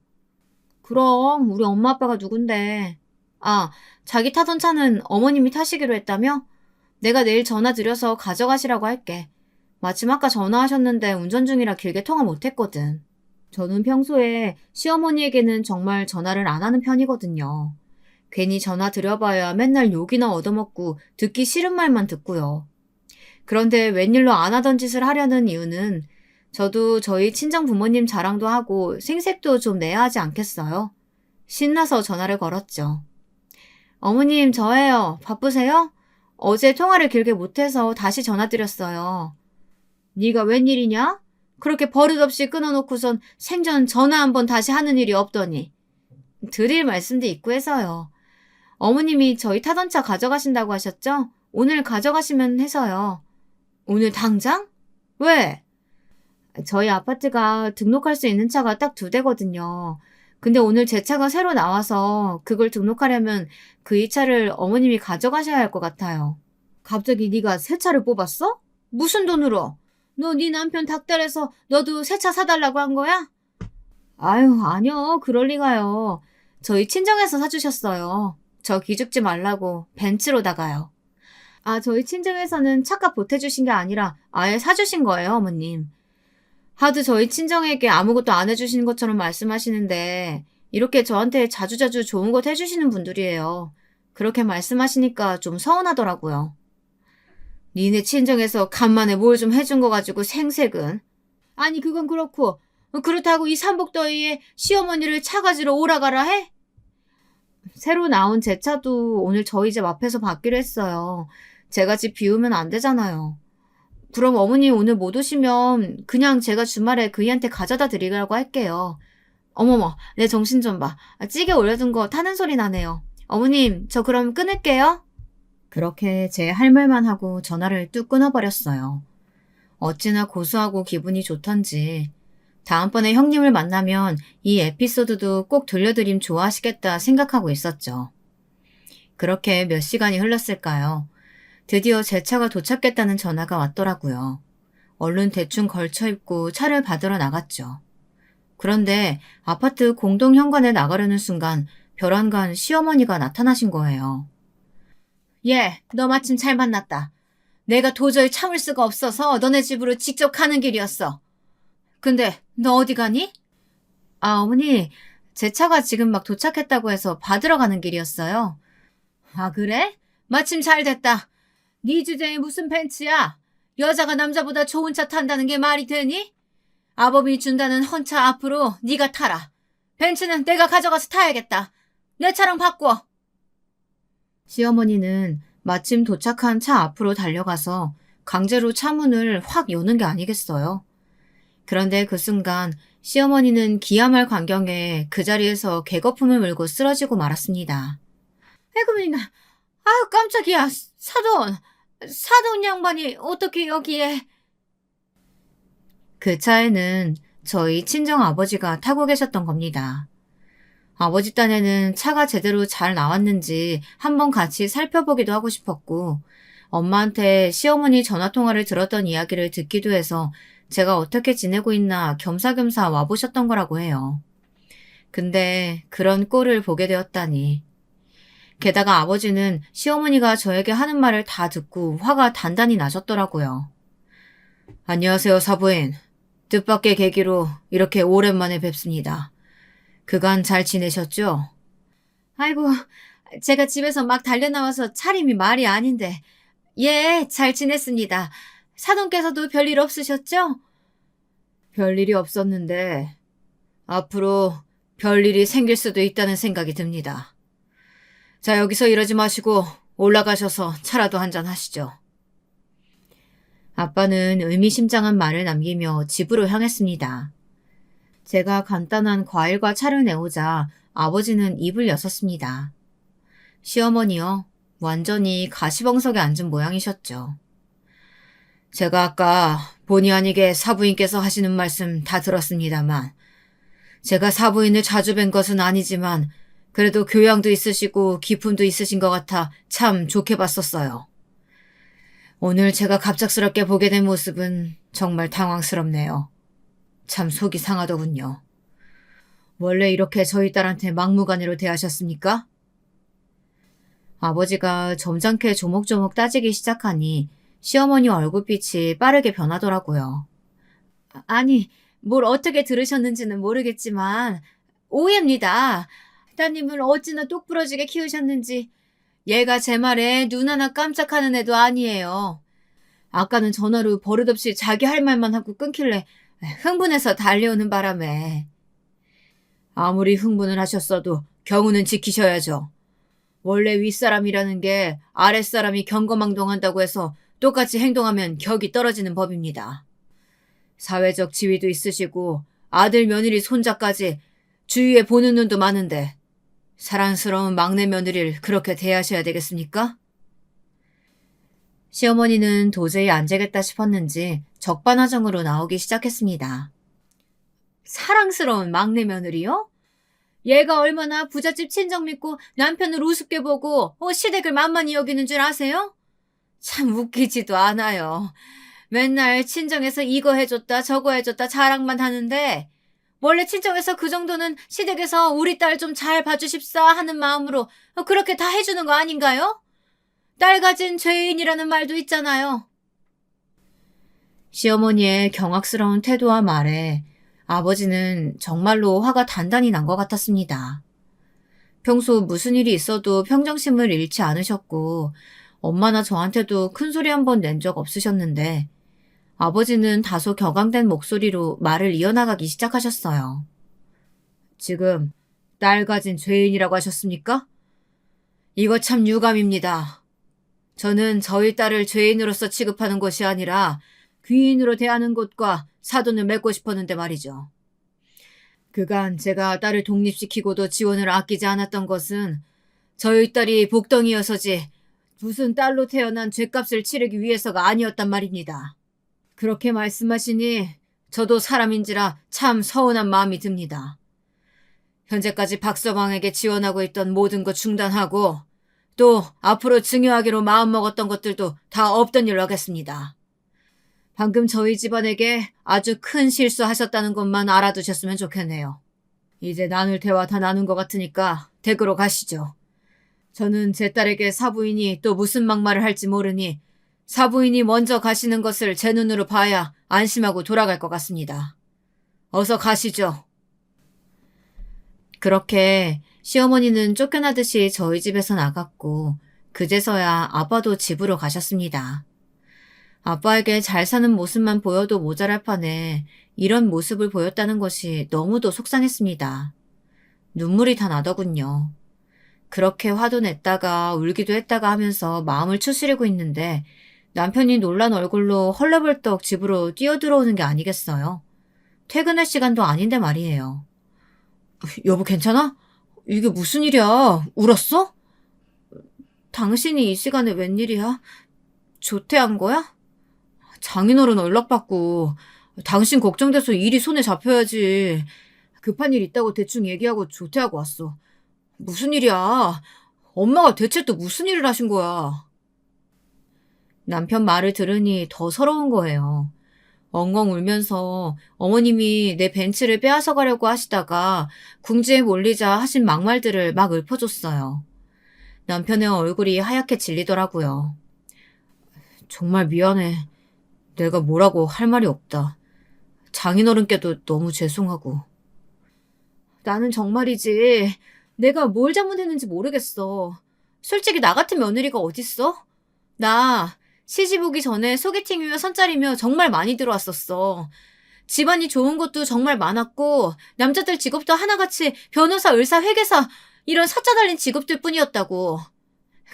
그럼 우리 엄마 아빠가 누군데. 자기 타던 차는 어머님이 타시기로 했다며? 내가 내일 전화 드려서 가져가시라고 할게. 마침 아까 전화하셨는데 운전 중이라 길게 통화 못했거든. 저는 평소에 시어머니에게는 정말 전화를 안 하는 편이거든요. 괜히 전화 드려봐야 맨날 욕이나 얻어먹고 듣기 싫은 말만 듣고요. 그런데 웬일로 안 하던 짓을 하려는 이유는 저도 저희 친정 부모님 자랑도 하고 생색도 좀 내야 하지 않겠어요? 신나서 전화를 걸었죠. 어머님, 저예요. 바쁘세요? 어제 통화를 길게 못해서 다시 전화드렸어요. 네가 웬일이냐? 그렇게 버릇없이 끊어놓고선 생전 전화 한번 다시 하는 일이 없더니. 드릴 말씀도 있고 해서요. 어머님이 저희 타던 차 가져가신다고 하셨죠? 오늘 가져가시면 해서요. 오늘 당장? 왜? 저희 아파트가 등록할 수 있는 차가 딱 2대거든요. 근데 오늘 제 차가 새로 나와서 그걸 등록하려면 그 이 차를 어머님이 가져가셔야 할 것 같아요. 갑자기 네가 새 차를 뽑았어? 무슨 돈으로? 너 네 남편 닥달해서 너도 새 차 사달라고 한 거야? 아유, 아니요. 그럴 리가요. 저희 친정에서 사주셨어요. 저 기죽지 말라고 벤츠로다가요. 저희 친정에서는 차값 보태주신 게 아니라 아예 사주신 거예요, 어머님. 하도 저희 친정에게 아무것도 안 해주시는 것처럼 말씀하시는데 이렇게 저한테 자주자주 좋은 것 해주시는 분들이에요. 그렇게 말씀하시니까 좀 서운하더라고요. 니네 친정에서 간만에 뭘 좀 해준 거 가지고 생색은. 아니 그건 그렇고 그렇다고 이 삼복더위에 시어머니를 차 가지러 오라가라 해? 새로 나온 제 차도 오늘 저희 집 앞에서 받기로 했어요. 제가 집 비우면 안 되잖아요. 그럼 어머니 오늘 못 오시면 그냥 제가 주말에 그이한테 가져다 드리라고 할게요. 어머머, 내 정신 좀 봐. 찌개 올려둔 거 타는 소리 나네요. 어머님, 저 그럼 끊을게요. 그렇게 제 할 말만 하고 전화를 뚝 끊어버렸어요. 어찌나 고소하고 기분이 좋던지 다음번에 형님을 만나면 이 에피소드도 꼭 들려드림 좋아하시겠다 생각하고 있었죠. 그렇게 몇 시간이 흘렀을까요? 드디어 제 차가 도착했다는 전화가 왔더라고요. 얼른 대충 걸쳐 입고 차를 받으러 나갔죠. 그런데 아파트 공동 현관에 나가려는 순간 벼랑간 시어머니가 나타나신 거예요. 예, 너 마침 잘 만났다. 내가 도저히 참을 수가 없어서 너네 집으로 직접 가는 길이었어. 근데 너 어디 가니? 아, 어머니, 제 차가 지금 막 도착했다고 해서 받으러 가는 길이었어요. 아, 그래? 마침 잘 됐다. 네 주제에 무슨 벤츠야? 여자가 남자보다 좋은 차 탄다는 게 말이 되니? 아범이 준다는 헌차 앞으로 네가 타라. 벤츠는 내가 가져가서 타야겠다. 내 차랑 바꿔. 시어머니는 마침 도착한 차 앞으로 달려가서 강제로 차 문을 확 여는 게 아니겠어요? 그런데 그 순간 시어머니는 기야말 광경에 그 자리에서 개거품을 물고 쓰러지고 말았습니다. 에그민아, 아유 깜짝이야. 사돈 양반이 어떻게 여기에. 그 차에는 저희 친정 아버지가 타고 계셨던 겁니다. 아버지 딴에는 차가 제대로 잘 나왔는지 한번 같이 살펴보기도 하고 싶었고 엄마한테 시어머니 전화통화를 들었던 이야기를 듣기도 해서 제가 어떻게 지내고 있나 겸사겸사 와보셨던 거라고 해요. 근데 그런 꼴을 보게 되었다니. 게다가 아버지는 시어머니가 저에게 하는 말을 다 듣고 화가 단단히 나셨더라고요. 안녕하세요, 사부인. 뜻밖의 계기로 이렇게 오랜만에 뵙습니다. 그간 잘 지내셨죠? 아이고, 제가 집에서 막 달려나와서 차림이 말이 아닌데. 예, 잘 지냈습니다. 사돈께서도 별일 없으셨죠? 별일이 없었는데 앞으로 별일이 생길 수도 있다는 생각이 듭니다. 자, 여기서 이러지 마시고 올라가셔서 차라도 한잔 하시죠. 아빠는 의미심장한 말을 남기며 집으로 향했습니다. 제가 간단한 과일과 차를 내오자 아버지는 입을 여섰습니다. 시어머니요, 완전히 가시벙석에 앉은 모양이셨죠. 제가 아까 본의 아니게 사부인께서 하시는 말씀 다 들었습니다만 제가 사부인을 자주 뵌 것은 아니지만 그래도 교양도 있으시고 기품도 있으신 것 같아 참 좋게 봤었어요. 오늘 제가 갑작스럽게 보게 된 모습은 정말 당황스럽네요. 참 속이 상하더군요. 원래 이렇게 저희 딸한테 막무가내로 대하셨습니까? 아버지가 점잖게 조목조목 따지기 시작하니 시어머니 얼굴빛이 빠르게 변하더라고요. 아니, 뭘 어떻게 들으셨는지는 모르겠지만 오해입니다. 따님을 어찌나 똑부러지게 키우셨는지. 얘가 제 말에 눈 하나 깜짝하는 애도 아니에요. 아까는 전화로 버릇없이 자기 할 말만 하고 끊길래 흥분해서 달려오는 바람에. 아무리 흥분을 하셨어도 경우는 지키셔야죠. 원래 윗사람이라는 게 아랫사람이 경거망동한다고 해서 똑같이 행동하면 격이 떨어지는 법입니다. 사회적 지위도 있으시고 아들 며느리 손자까지 주위에 보는 눈도 많은데 사랑스러운 막내 며느리를 그렇게 대하셔야 되겠습니까? 시어머니는 도저히 안 되겠다 싶었는지 적반하장으로 나오기 시작했습니다. 사랑스러운 막내 며느리요? 얘가 얼마나 부잣집 친정 믿고 남편을 우습게 보고 시댁을 만만히 여기는 줄 아세요? 참 웃기지도 않아요. 맨날 친정에서 이거 해줬다 저거 해줬다 자랑만 하는데 원래 친정에서 그 정도는 시댁에서 우리 딸 좀 잘 봐주십사 하는 마음으로 그렇게 다 해주는 거 아닌가요? 딸 가진 죄인이라는 말도 있잖아요. 시어머니의 경악스러운 태도와 말에 아버지는 정말로 화가 단단히 난 것 같았습니다. 평소 무슨 일이 있어도 평정심을 잃지 않으셨고 엄마나 저한테도 큰 소리 한 번 낸 적 없으셨는데 아버지는 다소 격앙된 목소리로 말을 이어나가기 시작하셨어요. 지금 딸 가진 죄인이라고 하셨습니까? 이거 참 유감입니다. 저는 저희 딸을 죄인으로서 취급하는 것이 아니라 귀인으로 대하는 것과 사돈을 맺고 싶었는데 말이죠. 그간 제가 딸을 독립시키고도 지원을 아끼지 않았던 것은 저희 딸이 복덩이여서지 무슨 딸로 태어난 죗값을 치르기 위해서가 아니었단 말입니다. 그렇게 말씀하시니 저도 사람인지라 참 서운한 마음이 듭니다. 현재까지 박서방에게 지원하고 있던 모든 것 중단하고 또 앞으로 증여하기로 마음먹었던 것들도 다 없던 일로 하겠습니다. 방금 저희 집안에게 아주 큰 실수하셨다는 것만 알아두셨으면 좋겠네요. 이제 나눌 대화 다 나눈 것 같으니까 댁으로 가시죠. 저는 제 딸에게 사부인이 또 무슨 막말을 할지 모르니 사부인이 먼저 가시는 것을 제 눈으로 봐야 안심하고 돌아갈 것 같습니다. 어서 가시죠. 그렇게 시어머니는 쫓겨나듯이 저희 집에서 나갔고 그제서야 아빠도 집으로 가셨습니다. 아빠에게 잘 사는 모습만 보여도 모자랄 판에 이런 모습을 보였다는 것이 너무도 속상했습니다. 눈물이 다 나더군요. 그렇게 화도 냈다가 울기도 했다가 하면서 마음을 추스리고 있는데 남편이 놀란 얼굴로 헐레벌떡 집으로 뛰어들어오는 게 아니겠어요? 퇴근할 시간도 아닌데 말이에요. 여보 괜찮아? 이게 무슨 일이야? 울었어? 당신이 이 시간에 웬일이야? 조퇴한 거야? 장인어른 연락받고 당신 걱정돼서 일이 손에 잡혀야지. 급한 일 있다고 대충 얘기하고 조퇴하고 왔어. 무슨 일이야? 엄마가 대체 또 무슨 일을 하신 거야? 남편 말을 들으니 더 서러운 거예요. 엉엉 울면서 어머님이 내 벤츠를 빼앗아 가려고 하시다가 궁지에 몰리자 하신 막말들을 막 읊어줬어요. 남편의 얼굴이 하얗게 질리더라고요. 정말 미안해. 내가 뭐라고 할 말이 없다. 장인어른께도 너무 죄송하고. 나는 정말이지. 내가 뭘 잘못했는지 모르겠어. 솔직히 나 같은 며느리가 어딨어? 나 시집 오기 전에 소개팅이며 선짜리며 정말 많이 들어왔었어. 집안이 좋은 것도 정말 많았고 남자들 직업도 하나같이 변호사, 의사, 회계사 이런 사자 달린 직업들 뿐이었다고.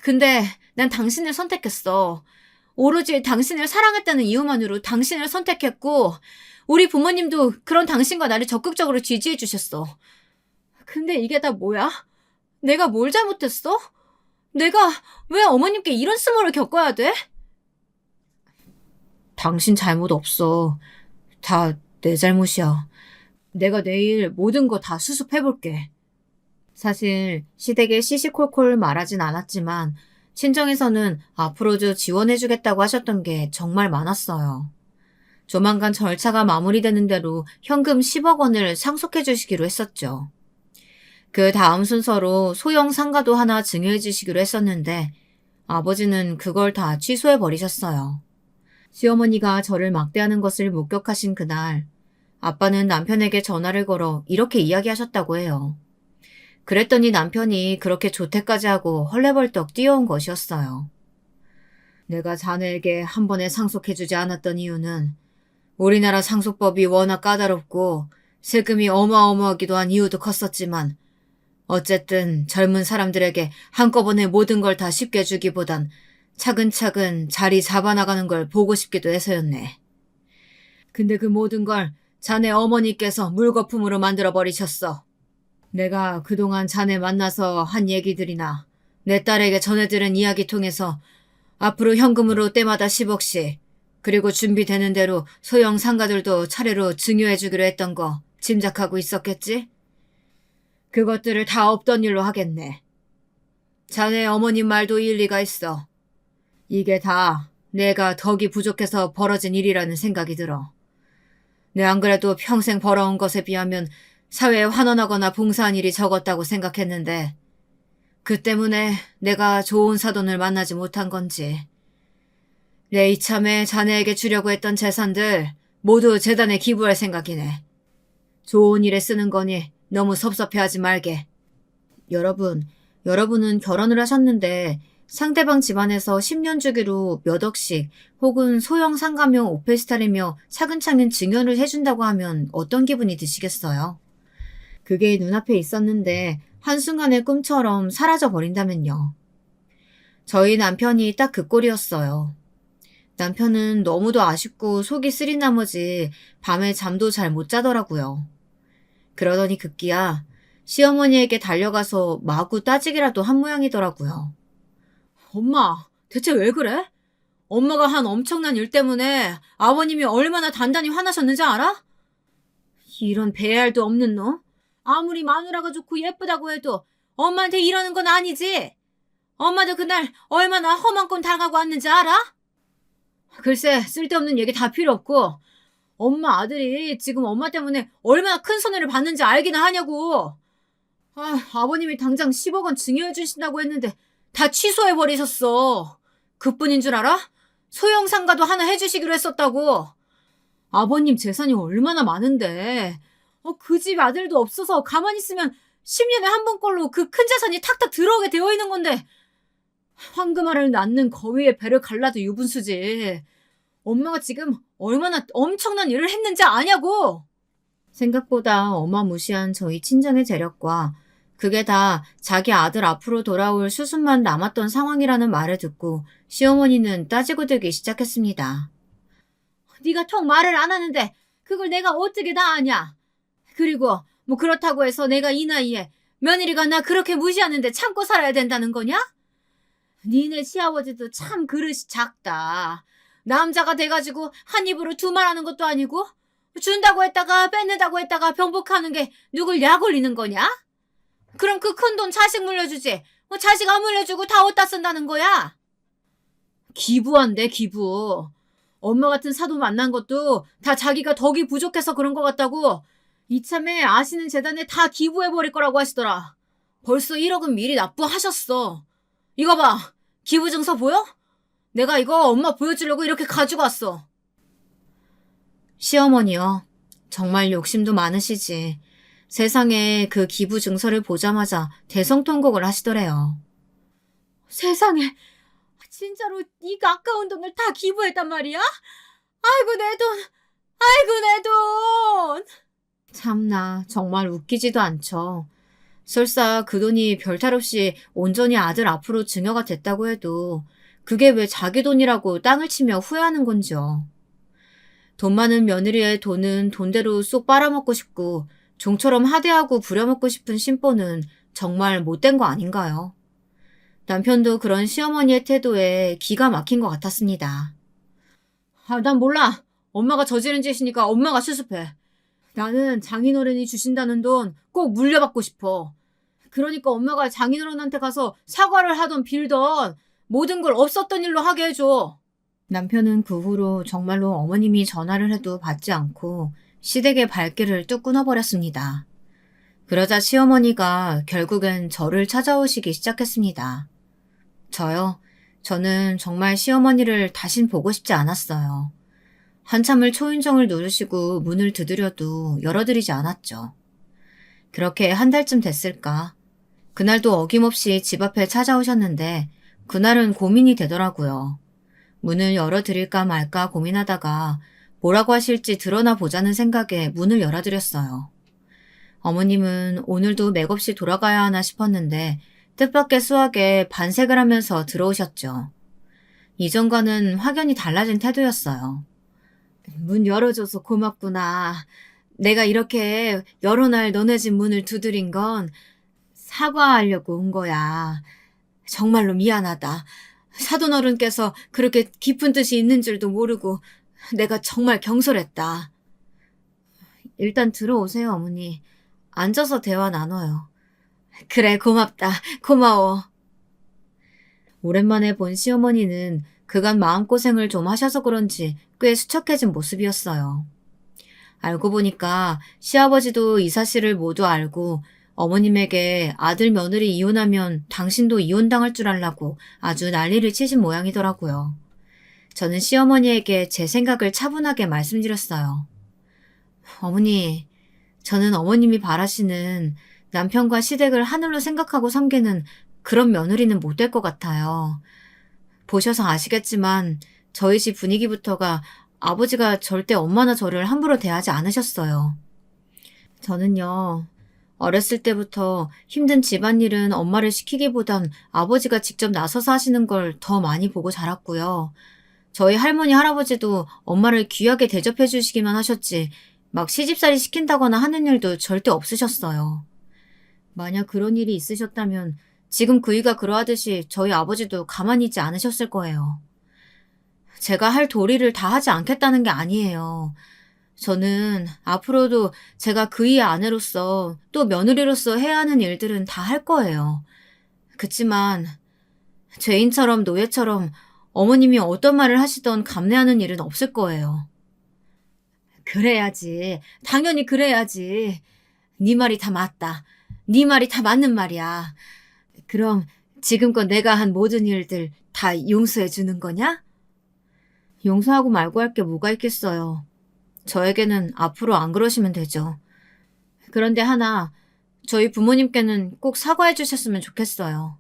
근데 난 당신을 선택했어. 오로지 당신을 사랑했다는 이유만으로 당신을 선택했고 우리 부모님도 그런 당신과 나를 적극적으로 지지해 주셨어. 근데 이게 다 뭐야? 내가 뭘 잘못했어? 내가 왜 어머님께 이런 수모를 겪어야 돼? 당신 잘못 없어. 다 내 잘못이야. 내가 내일 모든 거 다 수습해볼게. 사실 시댁에 시시콜콜 말하진 않았지만 친정에서는 앞으로도 지원해주겠다고 하셨던 게 정말 많았어요. 조만간 절차가 마무리되는 대로 현금 10억 원을 상속해 주시기로 했었죠. 그 다음 순서로 소형 상가도 하나 증여해 주시기로 했었는데 아버지는 그걸 다 취소해 버리셨어요. 시어머니가 저를 막대하는 것을 목격하신 그날 아빠는 남편에게 전화를 걸어 이렇게 이야기하셨다고 해요. 그랬더니 남편이 그렇게 조퇴까지 하고 헐레벌떡 뛰어온 것이었어요. 내가 자네에게 한 번에 상속해주지 않았던 이유는 우리나라 상속법이 워낙 까다롭고 세금이 어마어마하기도 한 이유도 컸었지만 어쨌든 젊은 사람들에게 한꺼번에 모든 걸 다 쉽게 주기보단 차근차근 자리 잡아나가는 걸 보고 싶기도 해서였네. 근데 그 모든 걸 자네 어머니께서 물거품으로 만들어버리셨어. 내가 그동안 자네 만나서 한 얘기들이나 내 딸에게 전해들은 이야기 통해서 앞으로 현금으로 때마다 10억씩 그리고 준비되는 대로 소형 상가들도 차례로 증여해주기로 했던 거 짐작하고 있었겠지? 그것들을 다 없던 일로 하겠네. 자네 어머님 말도 일리가 있어. 이게 다 내가 덕이 부족해서 벌어진 일이라는 생각이 들어. 내 안 그래도 평생 벌어온 것에 비하면 사회에 환원하거나 봉사한 일이 적었다고 생각했는데 그 때문에 내가 좋은 사돈을 만나지 못한 건지 내 이참에 자네에게 주려고 했던 재산들 모두 재단에 기부할 생각이네. 좋은 일에 쓰는 거니 너무 섭섭해하지 말게. 여러분은 결혼을 하셨는데 상대방 집안에서 10년 주기로 몇 억씩 혹은 소형 상가며 오페스탈이며 차근차근 증여를 해준다고 하면 어떤 기분이 드시겠어요? 그게 눈앞에 있었는데 한순간의 꿈처럼 사라져 버린다면요. 저희 남편이 딱 그 꼴이었어요. 남편은 너무도 아쉽고 속이 쓰린 나머지 밤에 잠도 잘 못 자더라고요. 그러더니 급기야 시어머니에게 달려가서 마구 따지기라도 한 모양이더라고요. 엄마, 대체 왜 그래? 엄마가 한 엄청난 일 때문에 아버님이 얼마나 단단히 화나셨는지 알아? 이런 배알도 없는 놈? 아무리 마누라가 좋고 예쁘다고 해도 엄마한테 이러는 건 아니지? 엄마도 그날 얼마나 험한 꼴 당하고 왔는지 알아? 글쎄, 쓸데없는 얘기 다 필요 없고 엄마 아들이 지금 엄마 때문에 얼마나 큰 손해를 받는지 알기나 하냐고. 아버님이 당장 10억 원 증여해 주신다고 했는데 다 취소해버리셨어. 그뿐인 줄 알아? 소형 상가도 하나 해주시기로 했었다고. 아버님 재산이 얼마나 많은데 그 집 아들도 없어서 가만히 있으면 10년에 한 번꼴로 그 큰 재산이 탁탁 들어오게 되어 있는 건데 황금알을 낳는 거위의 배를 갈라도 유분수지. 엄마가 지금 얼마나 엄청난 일을 했는지 아냐고. 생각보다 어마무시한 저희 친정의 재력과 그게 다 자기 아들 앞으로 돌아올 수순만 남았던 상황이라는 말을 듣고 시어머니는 따지고 들기 시작했습니다. 네가 통 말을 안 하는데 그걸 내가 어떻게 다 아냐. 그리고 뭐 그렇다고 해서 내가 이 나이에 며느리가 나 그렇게 무시하는데 참고 살아야 된다는 거냐? 니네 시아버지도 참 그릇이 작다. 남자가 돼가지고 한 입으로 두 말 하는 것도 아니고 준다고 했다가 뺏는다고 했다가 병복하는 게 누굴 약 올리는 거냐? 그럼 그 큰 돈 자식 물려주지. 자식 안 물려주고 다 어디다 쓴다는 거야? 기부한대, 기부. 엄마 같은 사도 만난 것도 다 자기가 덕이 부족해서 그런 것 같다고 이참에 아시는 재단에 다 기부해버릴 거라고 하시더라. 벌써 1억은 미리 납부하셨어. 이거 봐. 기부증서 보여? 내가 이거 엄마 보여주려고 이렇게 가지고 왔어. 시어머니요. 정말 욕심도 많으시지. 세상에 그 기부증서를 보자마자 대성통곡을 하시더래요. 세상에, 진짜로 이 아까운 돈을 다 기부했단 말이야? 아이고 내 돈, 아이고 내 돈. 참나, 정말 웃기지도 않죠. 설사 그 돈이 별탈 없이 온전히 아들 앞으로 증여가 됐다고 해도 그게 왜 자기 돈이라고 땅을 치며 후회하는 건지요. 돈 많은 며느리의 돈은 돈대로 쏙 빨아먹고 싶고 종처럼 하대하고 부려먹고 싶은 심보는 정말 못된 거 아닌가요? 남편도 그런 시어머니의 태도에 기가 막힌 것 같았습니다. 난 몰라. 엄마가 저지른 짓이니까 엄마가 수습해. 나는 장인어른이 주신다는 돈 꼭 물려받고 싶어. 그러니까 엄마가 장인어른한테 가서 사과를 하던 빌던 모든 걸 없었던 일로 하게 해줘. 남편은 그 후로 정말로 어머님이 전화를 해도 받지 않고 시댁의 발길을 뚝 끊어버렸습니다. 그러자 시어머니가 결국엔 저를 찾아오시기 시작했습니다. 저는 정말 시어머니를 다신 보고 싶지 않았어요. 한참을 초인종을 누르시고 문을 두드려도 열어드리지 않았죠. 그렇게 한 달쯤 됐을까. 그날도 어김없이 집 앞에 찾아오셨는데 그날은 고민이 되더라고요. 문을 열어드릴까 말까 고민하다가 뭐라고 하실지 드러나 보자는 생각에 문을 열어드렸어요. 어머님은 오늘도 맥없이 돌아가야 하나 싶었는데 뜻밖의 수학에 반색을 하면서 들어오셨죠. 이전과는 확연히 달라진 태도였어요. 문 열어줘서 고맙구나. 내가 이렇게 여러 날 너네 집 문을 두드린 건 사과하려고 온 거야. 정말로 미안하다. 사돈어른께서 그렇게 깊은 뜻이 있는 줄도 모르고 내가 정말 경솔했다. 일단 들어오세요, 어머니. 앉아서 대화 나눠요. 그래, 고맙다. 고마워. 오랜만에 본 시어머니는 그간 마음고생을 좀 하셔서 그런지 꽤 수척해진 모습이었어요. 알고 보니까 시아버지도 이 사실을 모두 알고 어머님에게 아들 며느리 이혼하면 당신도 이혼당할 줄 알라고 아주 난리를 치신 모양이더라고요. 저는 시어머니에게 제 생각을 차분하게 말씀드렸어요. 어머니, 저는 어머님이 바라시는 남편과 시댁을 하늘로 생각하고 섬기는 그런 며느리는 못 될 것 같아요. 보셔서 아시겠지만 저희 집 분위기부터가 아버지가 절대 엄마나 저를 함부로 대하지 않으셨어요. 저는요, 어렸을 때부터 힘든 집안일은 엄마를 시키기보단 아버지가 직접 나서서 하시는 걸 더 많이 보고 자랐고요. 저희 할머니, 할아버지도 엄마를 귀하게 대접해 주시기만 하셨지, 막 시집살이 시킨다거나 하는 일도 절대 없으셨어요. 만약 그런 일이 있으셨다면 지금 그이가 그러하듯이 저희 아버지도 가만히 있지 않으셨을 거예요. 제가 할 도리를 다 하지 않겠다는 게 아니에요. 저는 앞으로도 제가 그이의 아내로서 또 며느리로서 해야 하는 일들은 다 할 거예요. 그치만 죄인처럼 노예처럼 어머님이 어떤 말을 하시던 감내하는 일은 없을 거예요. 그래야지. 당연히 그래야지. 네 말이 다 맞다. 네 말이 다 맞는 말이야. 그럼 지금껏 내가 한 모든 일들 다 용서해 주는 거냐? 용서하고 말고 할 게 뭐가 있겠어요. 저에게는 앞으로 안 그러시면 되죠. 그런데 하나, 저희 부모님께는 꼭 사과해 주셨으면 좋겠어요.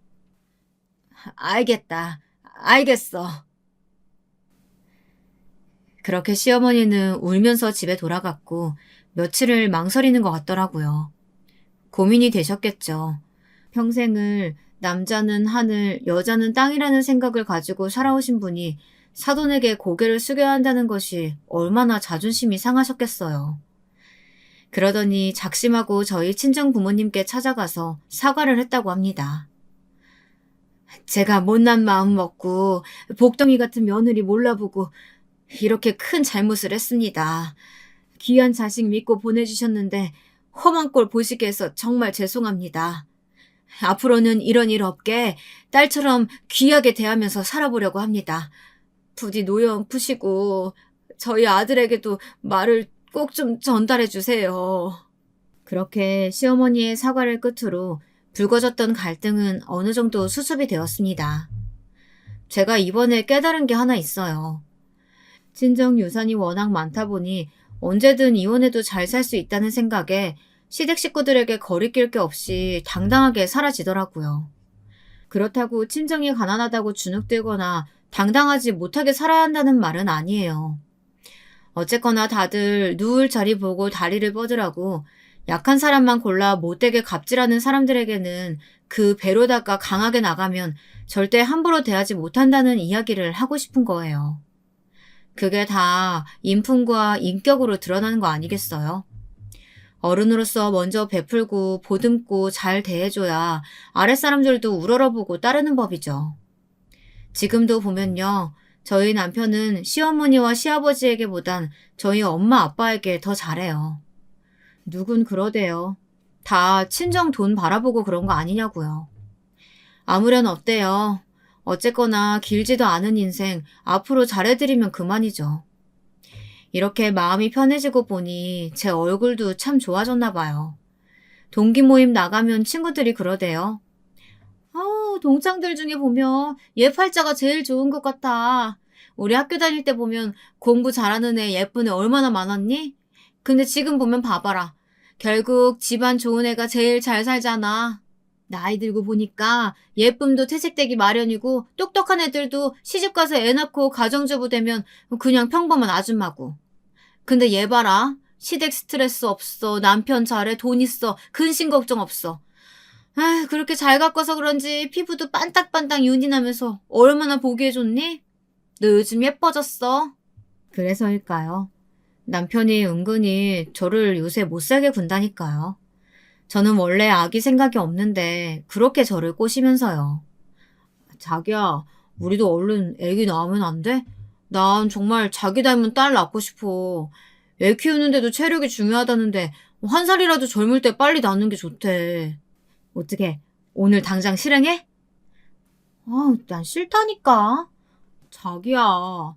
알겠다. 알겠어. 그렇게 시어머니는 울면서 집에 돌아갔고 며칠을 망설이는 것 같더라고요. 고민이 되셨겠죠. 평생을 남자는 하늘, 여자는 땅이라는 생각을 가지고 살아오신 분이 사돈에게 고개를 숙여야 한다는 것이 얼마나 자존심이 상하셨겠어요. 그러더니 작심하고 저희 친정 부모님께 찾아가서 사과를 했다고 합니다. 제가 못난 마음 먹고 복덩이 같은 며느리 몰라보고 이렇게 큰 잘못을 했습니다. 귀한 자식 믿고 보내주셨는데 험한 꼴 보시게 해서 정말 죄송합니다. 앞으로는 이런 일 없게 딸처럼 귀하게 대하면서 살아보려고 합니다. 부디 노여움 푸시고 저희 아들에게도 말을 꼭 좀 전달해 주세요. 그렇게 시어머니의 사과를 끝으로 불거졌던 갈등은 어느 정도 수습이 되었습니다. 제가 이번에 깨달은 게 하나 있어요. 친정 유산이 워낙 많다 보니 언제든 이혼해도 잘 살 수 있다는 생각에 시댁 식구들에게 거리낄 게 없이 당당하게 사라지더라고요. 그렇다고 친정이 가난하다고 주눅들거나 당당하지 못하게 살아야 한다는 말은 아니에요. 어쨌거나 다들 누울 자리 보고 다리를 뻗으라고 약한 사람만 골라 못되게 갑질하는 사람들에게는 그 배로다가 강하게 나가면 절대 함부로 대하지 못한다는 이야기를 하고 싶은 거예요. 그게 다 인품과 인격으로 드러나는 거 아니겠어요? 어른으로서 먼저 베풀고 보듬고 잘 대해줘야 아랫사람들도 우러러보고 따르는 법이죠. 지금도 보면요. 저희 남편은 시어머니와 시아버지에게보단 저희 엄마 아빠에게 더 잘해요. 누군 그러대요. 다 친정 돈 바라보고 그런 거 아니냐고요. 아무렴 어때요? 어쨌거나 길지도 않은 인생 앞으로 잘해드리면 그만이죠. 이렇게 마음이 편해지고 보니 제 얼굴도 참 좋아졌나 봐요. 동기 모임 나가면 친구들이 그러대요. 동창들 중에 보면 얘 팔자가 제일 좋은 것 같아. 우리 학교 다닐 때 보면 공부 잘하는 애 예쁜 애 얼마나 많았니? 근데 지금 보면 봐봐라. 결국 집안 좋은 애가 제일 잘 살잖아. 나이 들고 보니까 예쁨도 퇴색되기 마련이고 똑똑한 애들도 시집가서 애 낳고 가정주부 되면 그냥 평범한 아줌마고. 근데 얘 봐라. 시댁 스트레스 없어. 남편 잘해. 돈 있어. 근심 걱정 없어. 그렇게 잘 가꿔서 그런지 피부도 반딱반딱 윤이 나면서 얼마나 보기에 좋니? 너 요즘 예뻐졌어. 그래서일까요? 남편이 은근히 저를 요새 못살게 군다니까요. 저는 원래 아기 생각이 없는데 그렇게 저를 꼬시면서요. 자기야, 우리도 얼른 애기 낳으면 안 돼? 난 정말 자기 닮은 딸 낳고 싶어. 애 키우는데도 체력이 중요하다는데 한 살이라도 젊을 때 빨리 낳는 게 좋대. 어떻게 오늘 당장 실행해? 난 싫다니까. 자기야.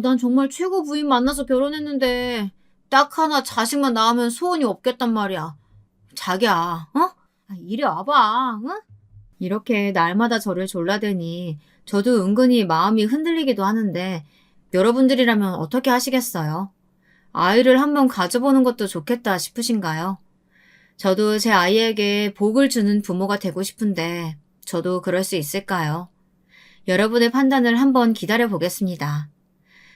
난 정말 최고 부인 만나서 결혼했는데 딱 하나 자식만 낳으면 소원이 없겠단 말이야. 자기야, 이리 와봐, 응? 이렇게 날마다 저를 졸라대니 저도 은근히 마음이 흔들리기도 하는데 여러분들이라면 어떻게 하시겠어요? 아이를 한번 가져보는 것도 좋겠다 싶으신가요? 저도 제 아이에게 복을 주는 부모가 되고 싶은데 저도 그럴 수 있을까요? 여러분의 판단을 한번 기다려 보겠습니다.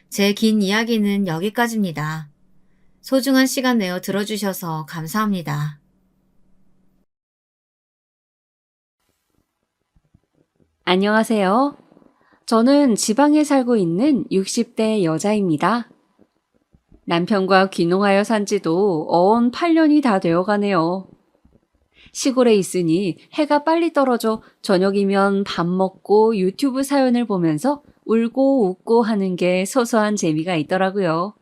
제 긴 이야기는 여기까지입니다. 소중한 시간 내어 들어주셔서 감사합니다. 안녕하세요. 저는 지방에 살고 있는 60대 여자입니다. 남편과 귀농하여 산 지도 어언 8년이 다 되어 가네요. 시골에 있으니 해가 빨리 떨어져 저녁이면 밥 먹고 유튜브 사연을 보면서 울고 웃고 하는 게 소소한 재미가 있더라고요.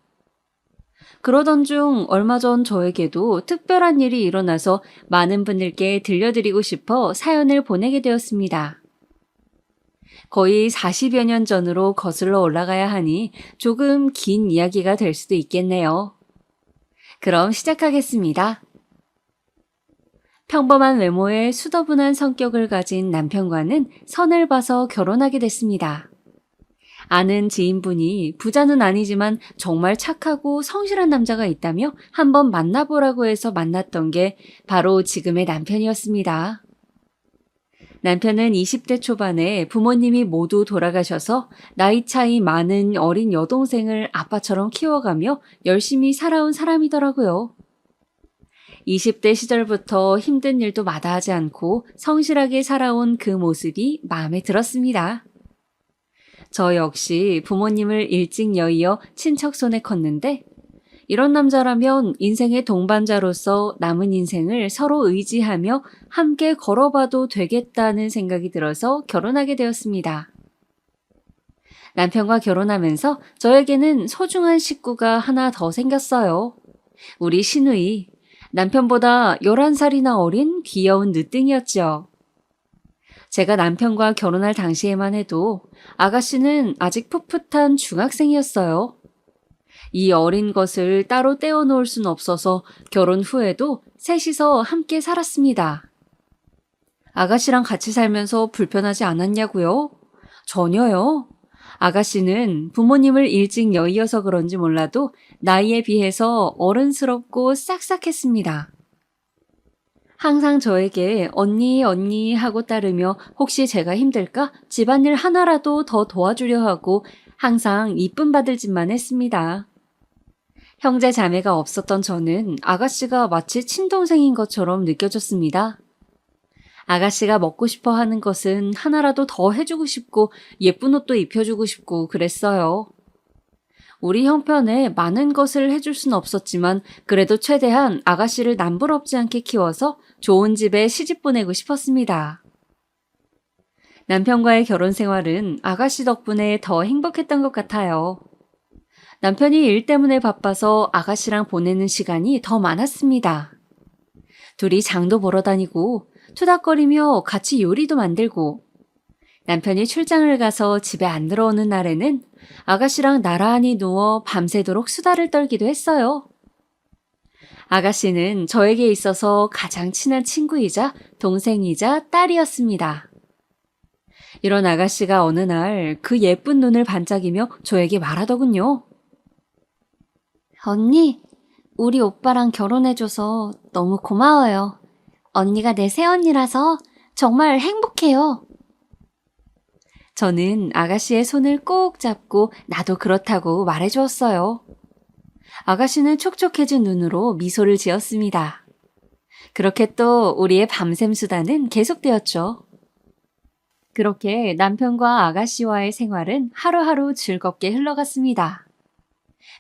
그러던 중 얼마 전 저에게도 특별한 일이 일어나서 많은 분들께 들려드리고 싶어 사연을 보내게 되었습니다. 거의 40여 년 전으로 거슬러 올라가야 하니 조금 긴 이야기가 될 수도 있겠네요. 그럼 시작하겠습니다. 평범한 외모에 수더분한 성격을 가진 남편과는 선을 봐서 결혼하게 됐습니다. 아는 지인분이 부자는 아니지만 정말 착하고 성실한 남자가 있다며 한번 만나보라고 해서 만났던 게 바로 지금의 남편이었습니다. 남편은 20대 초반에 부모님이 모두 돌아가셔서 나이 차이 많은 어린 여동생을 아빠처럼 키워가며 열심히 살아온 사람이더라고요. 20대 시절부터 힘든 일도 마다하지 않고 성실하게 살아온 그 모습이 마음에 들었습니다. 저 역시 부모님을 일찍 여의어 친척 손에 컸는데 이런 남자라면 인생의 동반자로서 남은 인생을 서로 의지하며 함께 걸어봐도 되겠다는 생각이 들어서 결혼하게 되었습니다. 남편과 결혼하면서 저에게는 소중한 식구가 하나 더 생겼어요. 우리 신우이. 남편보다 11살이나 어린 귀여운 늦둥이였죠. 제가 남편과 결혼할 당시에만 해도 아가씨는 아직 풋풋한 중학생이었어요. 이 어린 것을 따로 떼어놓을 순 없어서 결혼 후에도 셋이서 함께 살았습니다. 아가씨랑 같이 살면서 불편하지 않았냐고요? 전혀요. 아가씨는 부모님을 일찍 여의어서 그런지 몰라도 나이에 비해서 어른스럽고 싹싹했습니다. 항상 저에게 언니 언니 하고 따르며 혹시 제가 힘들까 집안일 하나라도 더 도와주려 하고 항상 이쁨 받을 짓만 했습니다. 형제 자매가 없었던 저는 아가씨가 마치 친동생인 것처럼 느껴졌습니다. 아가씨가 먹고 싶어 하는 것은 하나라도 더 해주고 싶고 예쁜 옷도 입혀주고 싶고 그랬어요. 우리 형편에 많은 것을 해줄 순 없었지만 그래도 최대한 아가씨를 남부럽지 않게 키워서 좋은 집에 시집 보내고 싶었습니다. 남편과의 결혼 생활은 아가씨 덕분에 더 행복했던 것 같아요. 남편이 일 때문에 바빠서 아가씨랑 보내는 시간이 더 많았습니다. 둘이 장도 보러 다니고 투닥거리며 같이 요리도 만들고 남편이 출장을 가서 집에 안 들어오는 날에는 아가씨랑 나란히 누워 밤새도록 수다를 떨기도 했어요. 아가씨는 저에게 있어서 가장 친한 친구이자 동생이자 딸이었습니다. 이런 아가씨가 어느 날 그 예쁜 눈을 반짝이며 저에게 말하더군요. 언니, 우리 오빠랑 결혼해줘서 너무 고마워요. 언니가 내 새언니라서 정말 행복해요. 저는 아가씨의 손을 꼭 잡고 나도 그렇다고 말해주었어요. 아가씨는 촉촉해진 눈으로 미소를 지었습니다. 그렇게 또 우리의 밤샘 수다는 계속되었죠. 그렇게 남편과 아가씨와의 생활은 하루하루 즐겁게 흘러갔습니다.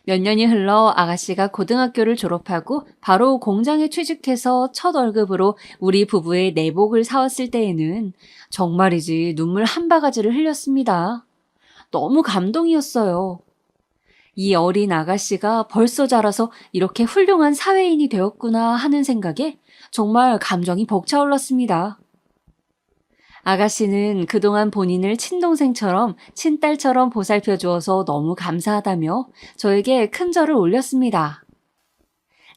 몇 년이 흘러 아가씨가 고등학교를 졸업하고 바로 공장에 취직해서 첫 월급으로 우리 부부의 내복을 사왔을 때에는 정말이지 눈물 한 바가지를 흘렸습니다. 너무 감동이었어요. 이 어린 아가씨가 벌써 자라서 이렇게 훌륭한 사회인이 되었구나 하는 생각에 정말 감정이 벅차올랐습니다. 아가씨는 그동안 본인을 친동생처럼 친딸처럼 보살펴 주어서 너무 감사하다며 저에게 큰 절을 올렸습니다.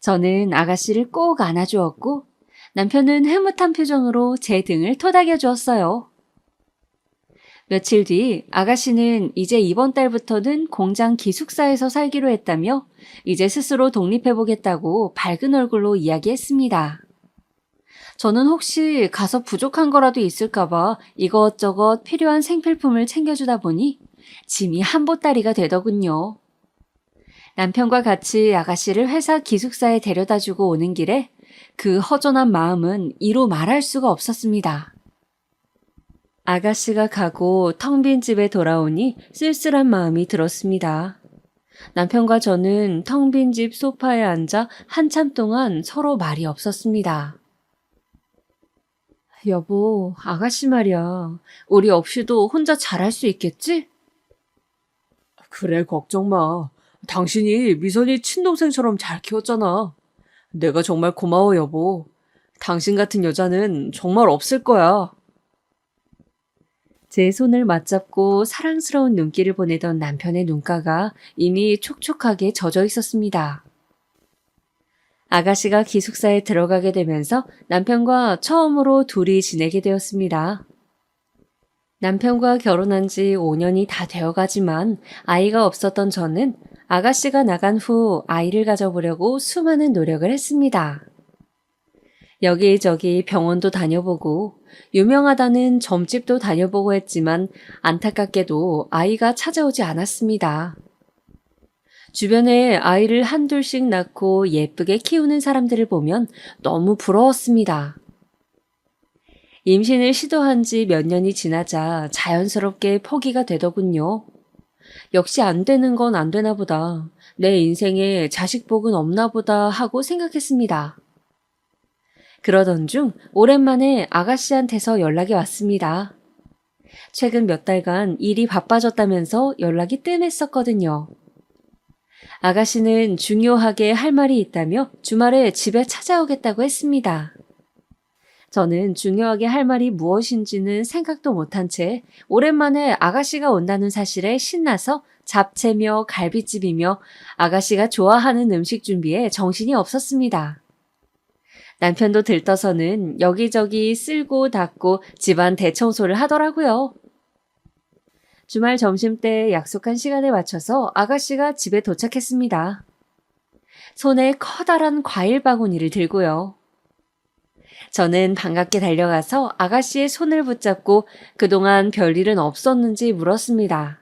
저는 아가씨를 꼭 안아주었고 남편은 흐뭇한 표정으로 제 등을 토닥여 주었어요. 며칠 뒤 아가씨는 이제 이번 달부터는 공장 기숙사에서 살기로 했다며 이제 스스로 독립해보겠다고 밝은 얼굴로 이야기했습니다. 저는 혹시 가서 부족한 거라도 있을까봐 이것저것 필요한 생필품을 챙겨주다 보니 짐이 한보따리가 되더군요. 남편과 같이 아가씨를 회사 기숙사에 데려다주고 오는 길에 그 허전한 마음은 이루 말할 수가 없었습니다. 아가씨가 가고 텅 빈 집에 돌아오니 쓸쓸한 마음이 들었습니다. 남편과 저는 텅 빈 집 소파에 앉아 한참 동안 서로 말이 없었습니다. 여보, 아가씨 말이야. 우리 없이도 혼자 잘할 수 있겠지? 그래, 걱정 마. 당신이 미선이 친동생처럼 잘 키웠잖아. 내가 정말 고마워, 여보. 당신 같은 여자는 정말 없을 거야. 제 손을 맞잡고 사랑스러운 눈길을 보내던 남편의 눈가가 이미 촉촉하게 젖어 있었습니다. 아가씨가 기숙사에 들어가게 되면서 남편과 처음으로 둘이 지내게 되었습니다. 남편과 결혼한 지 5년이 다 되어가지만 아이가 없었던 저는 아가씨가 나간 후 아이를 가져보려고 수많은 노력을 했습니다. 여기저기 병원도 다녀보고 유명하다는 점집도 다녀보고 했지만 안타깝게도 아이가 찾아오지 않았습니다. 주변에 아이를 한둘씩 낳고 예쁘게 키우는 사람들을 보면 너무 부러웠습니다. 임신을 시도한 지 몇 년이 지나자 자연스럽게 포기가 되더군요. 역시 안 되는 건 안 되나 보다. 내 인생에 자식복은 없나 보다 하고 생각했습니다. 그러던 중 오랜만에 아가씨한테서 연락이 왔습니다. 최근 몇 달간 일이 바빠졌다면서 연락이 뜸했었거든요. 아가씨는 중요하게 할 말이 있다며 주말에 집에 찾아오겠다고 했습니다. 저는 중요하게 할 말이 무엇인지는 생각도 못한 채 오랜만에 아가씨가 온다는 사실에 신나서 잡채며 갈비찜이며 아가씨가 좋아하는 음식 준비에 정신이 없었습니다. 남편도 들떠서는 여기저기 쓸고 닦고 집안 대청소를 하더라고요. 주말 점심때 약속한 시간에 맞춰서 아가씨가 집에 도착했습니다. 손에 커다란 과일 바구니를 들고요. 저는 반갑게 달려가서 아가씨의 손을 붙잡고 그동안 별일은 없었는지 물었습니다.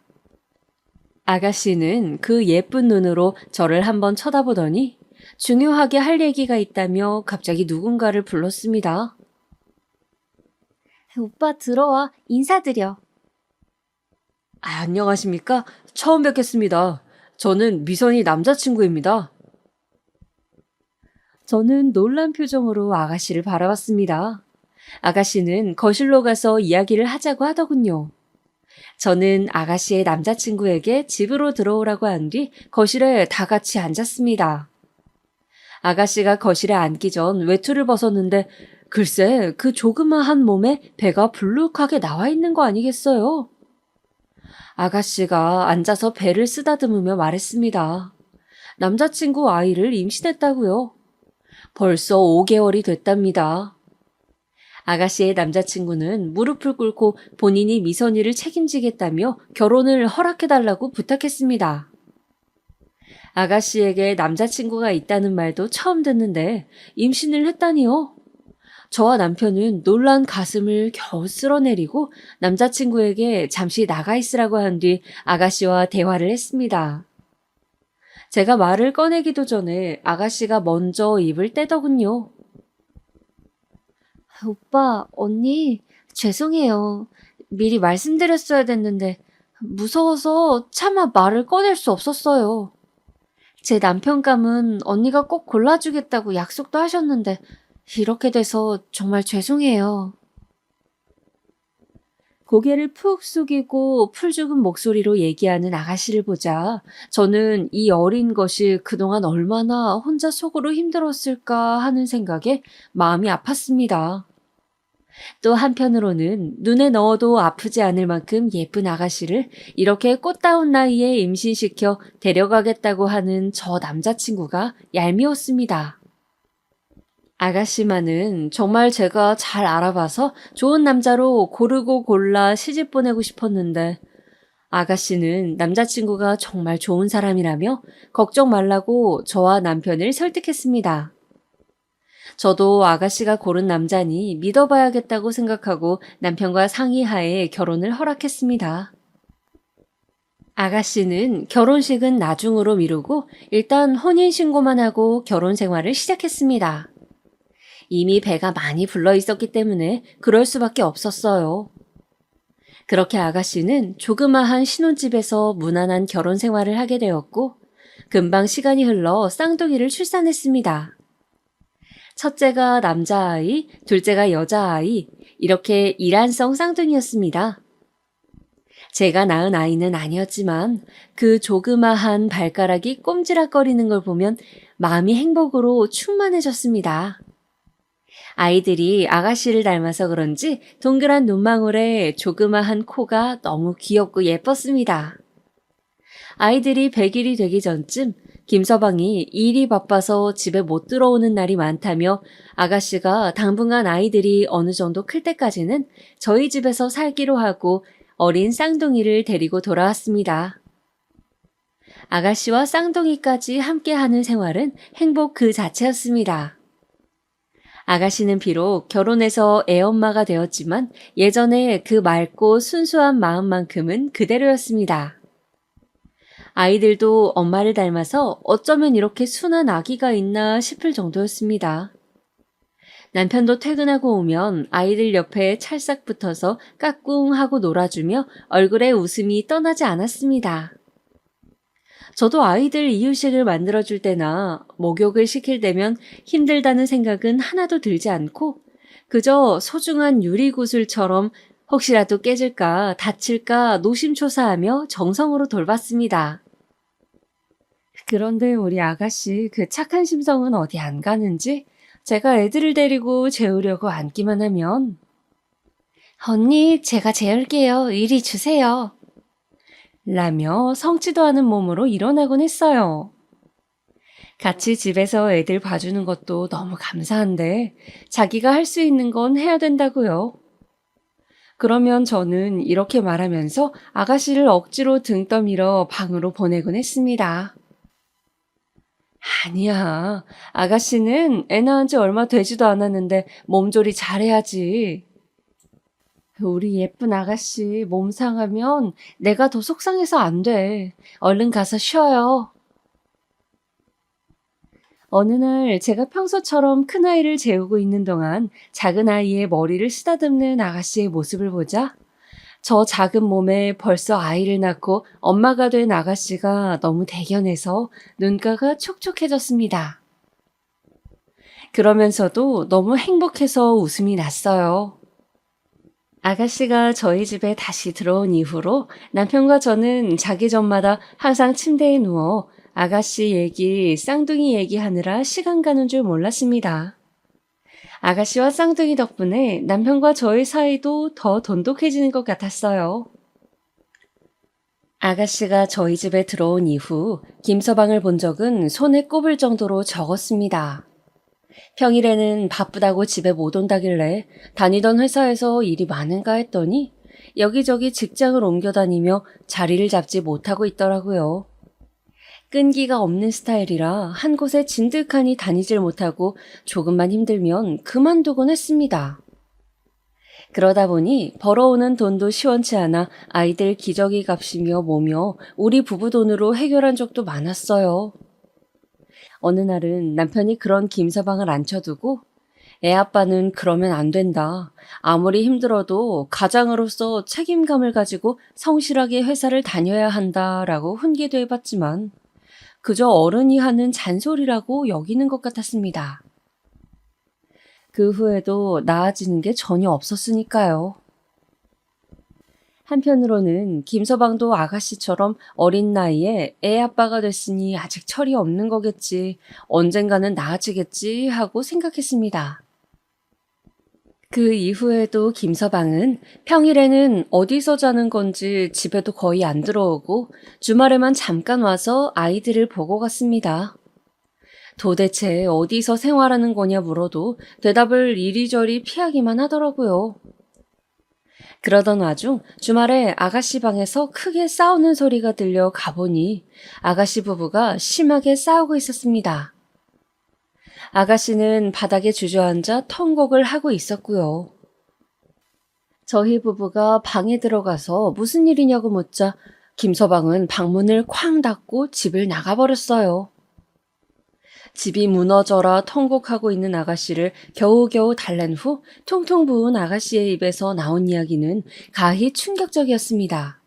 아가씨는 그 예쁜 눈으로 저를 한번 쳐다보더니 중요하게 할 얘기가 있다며 갑자기 누군가를 불렀습니다. 오빠 들어와 인사드려. 안녕하십니까? 처음 뵙겠습니다. 저는 미선이 남자친구입니다. 저는 놀란 표정으로 아가씨를 바라봤습니다. 아가씨는 거실로 가서 이야기를 하자고 하더군요. 저는 아가씨의 남자친구에게 집으로 들어오라고 한 뒤 거실에 다 같이 앉았습니다. 아가씨가 거실에 앉기 전 외투를 벗었는데 글쎄 그 조그마한 몸에 배가 불룩하게 나와 있는 거 아니겠어요? 아가씨가 앉아서 배를 쓰다듬으며 말했습니다. 남자친구 아이를 임신했다고요. 벌써 5개월이 됐답니다. 아가씨의 남자친구는 무릎을 꿇고 본인이 미선이를 책임지겠다며 결혼을 허락해달라고 부탁했습니다. 아가씨에게 남자친구가 있다는 말도 처음 듣는데 임신을 했다니요? 저와 남편은 놀란 가슴을 겨우 쓸어내리고 남자친구에게 잠시 나가 있으라고 한 뒤 아가씨와 대화를 했습니다. 제가 말을 꺼내기도 전에 아가씨가 먼저 입을 떼더군요. 오빠, 언니, 죄송해요. 미리 말씀드렸어야 됐는데 무서워서 차마 말을 꺼낼 수 없었어요. 제 남편감은 언니가 꼭 골라주겠다고 약속도 하셨는데 이렇게 돼서 정말 죄송해요. 고개를 푹 숙이고 풀죽은 목소리로 얘기하는 아가씨를 보자 저는 이 어린 것이 그동안 얼마나 혼자 속으로 힘들었을까 하는 생각에 마음이 아팠습니다. 또 한편으로는 눈에 넣어도 아프지 않을 만큼 예쁜 아가씨를 이렇게 꽃다운 나이에 임신시켜 데려가겠다고 하는 저 남자친구가 얄미웠습니다. 아가씨만은 정말 제가 잘 알아봐서 좋은 남자로 고르고 골라 시집 보내고 싶었는데 아가씨는 남자친구가 정말 좋은 사람이라며 걱정 말라고 저와 남편을 설득했습니다. 저도 아가씨가 고른 남자니 믿어봐야겠다고 생각하고 남편과 상의하에 결혼을 허락했습니다. 아가씨는 결혼식은 나중으로 미루고 일단 혼인신고만 하고 결혼 생활을 시작했습니다. 이미 배가 많이 불러 있었기 때문에 그럴 수밖에 없었어요. 그렇게 아가씨는 조그마한 신혼집에서 무난한 결혼 생활을 하게 되었고 금방 시간이 흘러 쌍둥이를 출산했습니다. 첫째가 남자아이, 둘째가 여자아이, 이렇게 일란성 쌍둥이였습니다. 제가 낳은 아이는 아니었지만 그 조그마한 발가락이 꼼지락거리는 걸 보면 마음이 행복으로 충만해졌습니다. 아이들이 아가씨를 닮아서 그런지 동그란 눈망울에 조그마한 코가 너무 귀엽고 예뻤습니다. 아이들이 100일이 되기 전쯤 김서방이 일이 바빠서 집에 못 들어오는 날이 많다며 아가씨가 당분간 아이들이 어느 정도 클 때까지는 저희 집에서 살기로 하고 어린 쌍둥이를 데리고 돌아왔습니다. 아가씨와 쌍둥이까지 함께하는 생활은 행복 그 자체였습니다. 아가씨는 비록 결혼해서 애엄마가 되었지만 예전에 그 맑고 순수한 마음만큼은 그대로였습니다. 아이들도 엄마를 닮아서 어쩌면 이렇게 순한 아기가 있나 싶을 정도였습니다. 남편도 퇴근하고 오면 아이들 옆에 찰싹 붙어서 까꿍하고 놀아주며 얼굴에 웃음이 떠나지 않았습니다. 저도 아이들 이유식을 만들어줄 때나 목욕을 시킬 때면 힘들다는 생각은 하나도 들지 않고 그저 소중한 유리구슬처럼 혹시라도 깨질까 다칠까 노심초사하며 정성으로 돌봤습니다. 그런데 우리 아가씨 그 착한 심성은 어디 안 가는지 제가 애들을 데리고 재우려고 앉기만 하면 언니, 제가 재울게요. 이리 주세요. 라며 성치도 않은 몸으로 일어나곤 했어요. 같이 집에서 애들 봐주는 것도 너무 감사한데 자기가 할 수 있는 건 해야 된다고요. 그러면 저는 이렇게 말하면서 아가씨를 억지로 등 떠밀어 방으로 보내곤 했습니다. 아니야. 아가씨는 애 낳은 지 얼마 되지도 않았는데 몸조리 잘해야지. 우리 예쁜 아가씨 몸 상하면 내가 더 속상해서 안 돼. 얼른 가서 쉬어요. 어느 날 제가 평소처럼 큰아이를 재우고 있는 동안 작은 아이의 머리를 쓰다듬는 아가씨의 모습을 보자 저 작은 몸에 벌써 아이를 낳고 엄마가 된 아가씨가 너무 대견해서 눈가가 촉촉해졌습니다. 그러면서도 너무 행복해서 웃음이 났어요. 아가씨가 저희 집에 다시 들어온 이후로 남편과 저는 자기 전마다 항상 침대에 누워 아가씨 얘기, 쌍둥이 얘기하느라 시간 가는 줄 몰랐습니다. 아가씨와 쌍둥이 덕분에 남편과 저의 사이도 더 돈독해지는 것 같았어요. 아가씨가 저희 집에 들어온 이후 김서방을 본 적은 손에 꼽을 정도로 적었습니다. 평일에는 바쁘다고 집에 못 온다길래 다니던 회사에서 일이 많은가 했더니 여기저기 직장을 옮겨 다니며 자리를 잡지 못하고 있더라고요. 끈기가 없는 스타일이라 한 곳에 진득하니 다니질 못하고 조금만 힘들면 그만두곤 했습니다. 그러다 보니 벌어오는 돈도 시원치 않아 아이들 기저귀 값이며 뭐며 우리 부부 돈으로 해결한 적도 많았어요. 어느 날은 남편이 그런 김서방을 앉혀두고 애 아빠는 그러면 안 된다. 아무리 힘들어도 가장으로서 책임감을 가지고 성실하게 회사를 다녀야 한다라고 훈계도 해봤지만 그저 어른이 하는 잔소리라고 여기는 것 같았습니다. 그 후에도 나아지는 게 전혀 없었으니까요. 한편으로는 김서방도 아가씨처럼 어린 나이에 애 아빠가 됐으니 아직 철이 없는 거겠지, 언젠가는 나아지겠지 하고 생각했습니다. 그 이후에도 김서방은 평일에는 어디서 자는 건지 집에도 거의 안 들어오고 주말에만 잠깐 와서 아이들을 보고 갔습니다. 도대체 어디서 생활하는 거냐 물어도 대답을 이리저리 피하기만 하더라고요. 그러던 와중 주말에 아가씨 방에서 크게 싸우는 소리가 들려 가보니 아가씨 부부가 심하게 싸우고 있었습니다. 아가씨는 바닥에 주저앉아 턴곡을 하고 있었고요. 저희 부부가 방에 들어가서 무슨 일이냐고 묻자 김서방은 방문을 쾅 닫고 집을 나가버렸어요. 집이 무너져라 턴곡하고 있는 아가씨를 겨우겨우 달랜 후 통통 부은 아가씨의 입에서 나온 이야기는 가히 충격적이었습니다.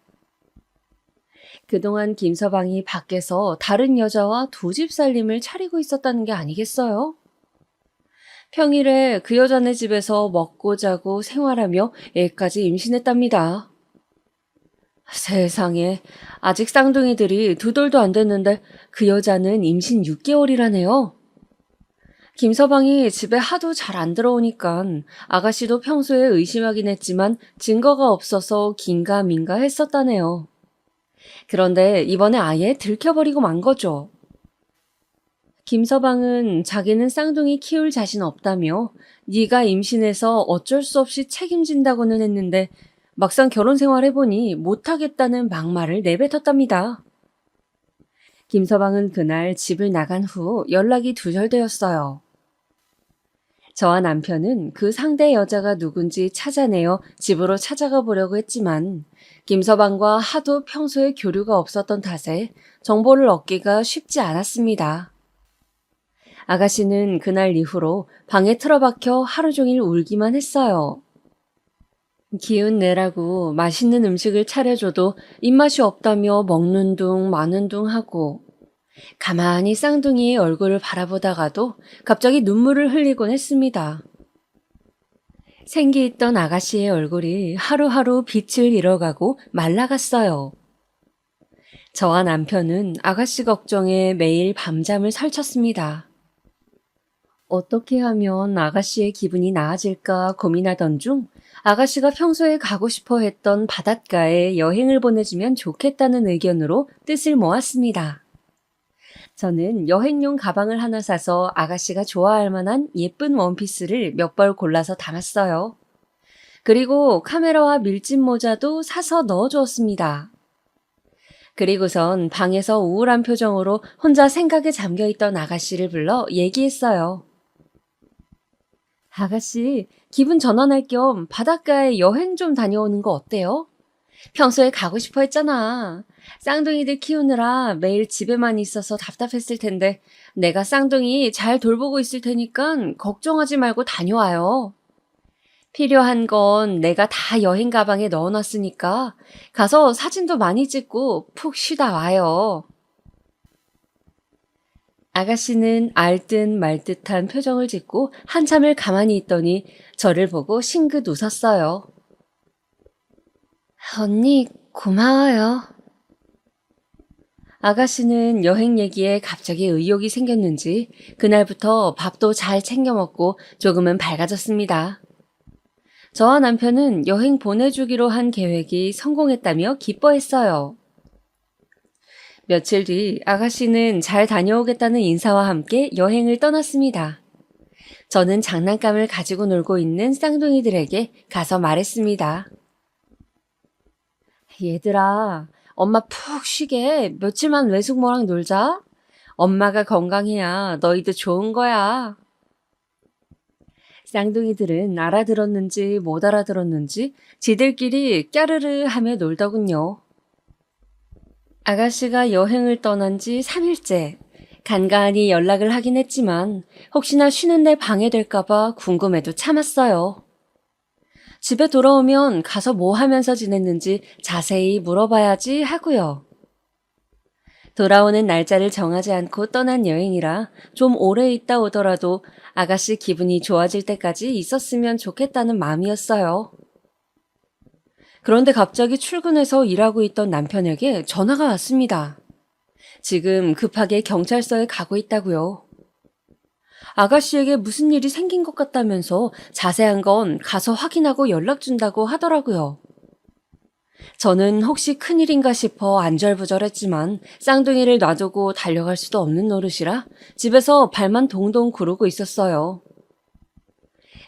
그동안 김서방이 밖에서 다른 여자와 두 집 살림을 차리고 있었다는 게 아니겠어요? 평일에 그 여자네 집에서 먹고 자고 생활하며 애까지 임신했답니다. 세상에, 아직 쌍둥이들이 두 돌도 안 됐는데 그 여자는 임신 6개월이라네요. 김서방이 집에 하도 잘 안 들어오니까 아가씨도 평소에 의심하긴 했지만 증거가 없어서 긴가민가 했었다네요. 그런데 이번에 아예 들켜버리고 만 거죠. 김서방은 자기는 쌍둥이 키울 자신 없다며 네가 임신해서 어쩔 수 없이 책임진다고는 했는데 막상 결혼 생활해보니 못하겠다는 막말을 내뱉었답니다. 김서방은 그날 집을 나간 후 연락이 두절되었어요. 저와 남편은 그 상대 여자가 누군지 찾아내어 집으로 찾아가 보려고 했지만 김서방과 하도 평소에 교류가 없었던 탓에 정보를 얻기가 쉽지 않았습니다. 아가씨는 그날 이후로 방에 틀어박혀 하루 종일 울기만 했어요. 기운 내라고 맛있는 음식을 차려줘도 입맛이 없다며 먹는 둥 마는 둥 하고 가만히 쌍둥이의 얼굴을 바라보다가도 갑자기 눈물을 흘리곤 했습니다. 생기있던 아가씨의 얼굴이 하루하루 빛을 잃어가고 말라갔어요. 저와 남편은 아가씨 걱정에 매일 밤잠을 설쳤습니다. 어떻게 하면 아가씨의 기분이 나아질까 고민하던 중 아가씨가 평소에 가고 싶어 했던 바닷가에 여행을 보내주면 좋겠다는 의견으로 뜻을 모았습니다. 저는 여행용 가방을 하나 사서 아가씨가 좋아할 만한 예쁜 원피스를 몇 벌 골라서 담았어요. 그리고 카메라와 밀짚 모자도 사서 넣어주었습니다. 그리고선 방에서 우울한 표정으로 혼자 생각에 잠겨있던 아가씨를 불러 얘기했어요. 아가씨, 기분 전환할 겸 바닷가에 여행 좀 다녀오는 거 어때요? 평소에 가고 싶어 했잖아. 쌍둥이들 키우느라 매일 집에만 있어서 답답했을 텐데 내가 쌍둥이 잘 돌보고 있을 테니까 걱정하지 말고 다녀와요. 필요한 건 내가 다 여행 가방에 넣어놨으니까 가서 사진도 많이 찍고 푹 쉬다 와요. 아가씨는 알듯 말듯한 표정을 짓고 한참을 가만히 있더니 저를 보고 싱긋 웃었어요. 언니, 고마워요. 아가씨는 여행 얘기에 갑자기 의욕이 생겼는지 그날부터 밥도 잘 챙겨 먹고 조금은 밝아졌습니다. 저와 남편은 여행 보내주기로 한 계획이 성공했다며 기뻐했어요. 며칠 뒤 아가씨는 잘 다녀오겠다는 인사와 함께 여행을 떠났습니다. 저는 장난감을 가지고 놀고 있는 쌍둥이들에게 가서 말했습니다. 얘들아, 엄마 푹 쉬게 며칠만 외숙모랑 놀자. 엄마가 건강해야 너희도 좋은 거야. 쌍둥이들은 알아들었는지 못 알아들었는지 지들끼리 까르르 하며 놀더군요. 아가씨가 여행을 떠난 지 3일째. 간간히 연락을 하긴 했지만 혹시나 쉬는데 방해될까봐 궁금해도 참았어요. 집에 돌아오면 가서 뭐 하면서 지냈는지 자세히 물어봐야지 하고요. 돌아오는 날짜를 정하지 않고 떠난 여행이라 좀 오래 있다 오더라도 아가씨 기분이 좋아질 때까지 있었으면 좋겠다는 마음이었어요. 그런데 갑자기 출근해서 일하고 있던 남편에게 전화가 왔습니다. 지금 급하게 경찰서에 가고 있다고요. 아가씨에게 무슨 일이 생긴 것 같다면서 자세한 건 가서 확인하고 연락 준다고 하더라고요. 저는 혹시 큰일인가 싶어 안절부절했지만 쌍둥이를 놔두고 달려갈 수도 없는 노릇이라 집에서 발만 동동 구르고 있었어요.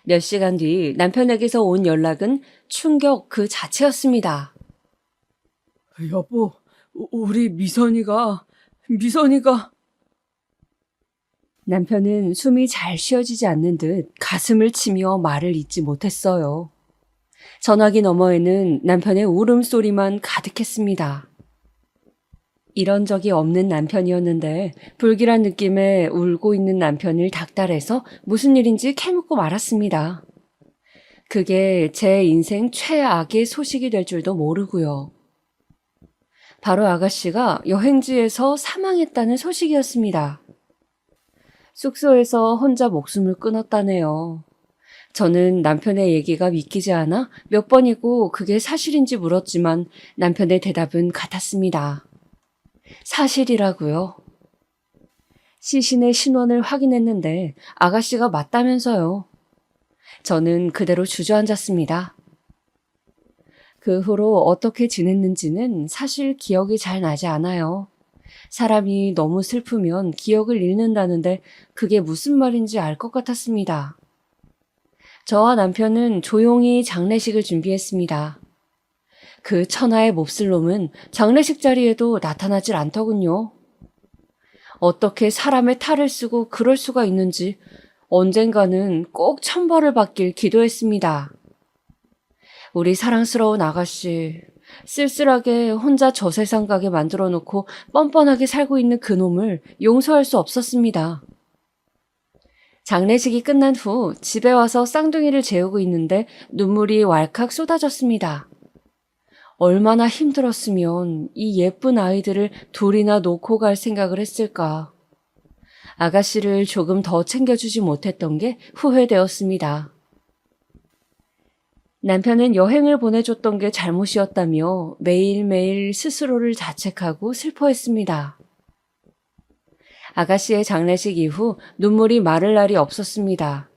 몇 시간 뒤 남편에게서 온 연락은 충격 그 자체였습니다. 여보, 우리 미선이가 남편은 숨이 잘 쉬어지지 않는 듯 가슴을 치며 말을 잇지 못했어요. 전화기 너머에는 남편의 울음소리만 가득했습니다. 이런 적이 없는 남편이었는데 불길한 느낌에 울고 있는 남편을 닥달해서 무슨 일인지 캐묻고 말았습니다. 그게 제 인생 최악의 소식이 될 줄도 모르고요. 바로 아가씨가 여행지에서 사망했다는 소식이었습니다. 숙소에서 혼자 목숨을 끊었다네요. 저는 남편의 얘기가 믿기지 않아 몇 번이고 그게 사실인지 물었지만 남편의 대답은 같았습니다. 사실이라고요. 시신의 신원을 확인했는데 아가씨가 맞다면서요. 저는 그대로 주저앉았습니다. 그 후로 어떻게 지냈는지는 사실 기억이 잘 나지 않아요. 사람이 너무 슬프면 기억을 잃는다는데 그게 무슨 말인지 알 것 같았습니다. 저와 남편은 조용히 장례식을 준비했습니다. 그 천하의 몹쓸 놈은 장례식 자리에도 나타나질 않더군요. 어떻게 사람의 탈을 쓰고 그럴 수가 있는지 언젠가는 꼭 천벌을 받길 기도했습니다. 우리 사랑스러운 아가씨, 쓸쓸하게 혼자 저 세상 가게 만들어 놓고 뻔뻔하게 살고 있는 그놈을 용서할 수 없었습니다. 장례식이 끝난 후 집에 와서 쌍둥이를 재우고 있는데 눈물이 왈칵 쏟아졌습니다. 얼마나 힘들었으면 이 예쁜 아이들을 둘이나 놓고 갈 생각을 했을까. 아가씨를 조금 더 챙겨주지 못했던 게 후회되었습니다. 남편은 여행을 보내줬던 게 잘못이었다며 매일매일 스스로를 자책하고 슬퍼했습니다. 아가씨의 장례식 이후 눈물이 마를 날이 없었습니다.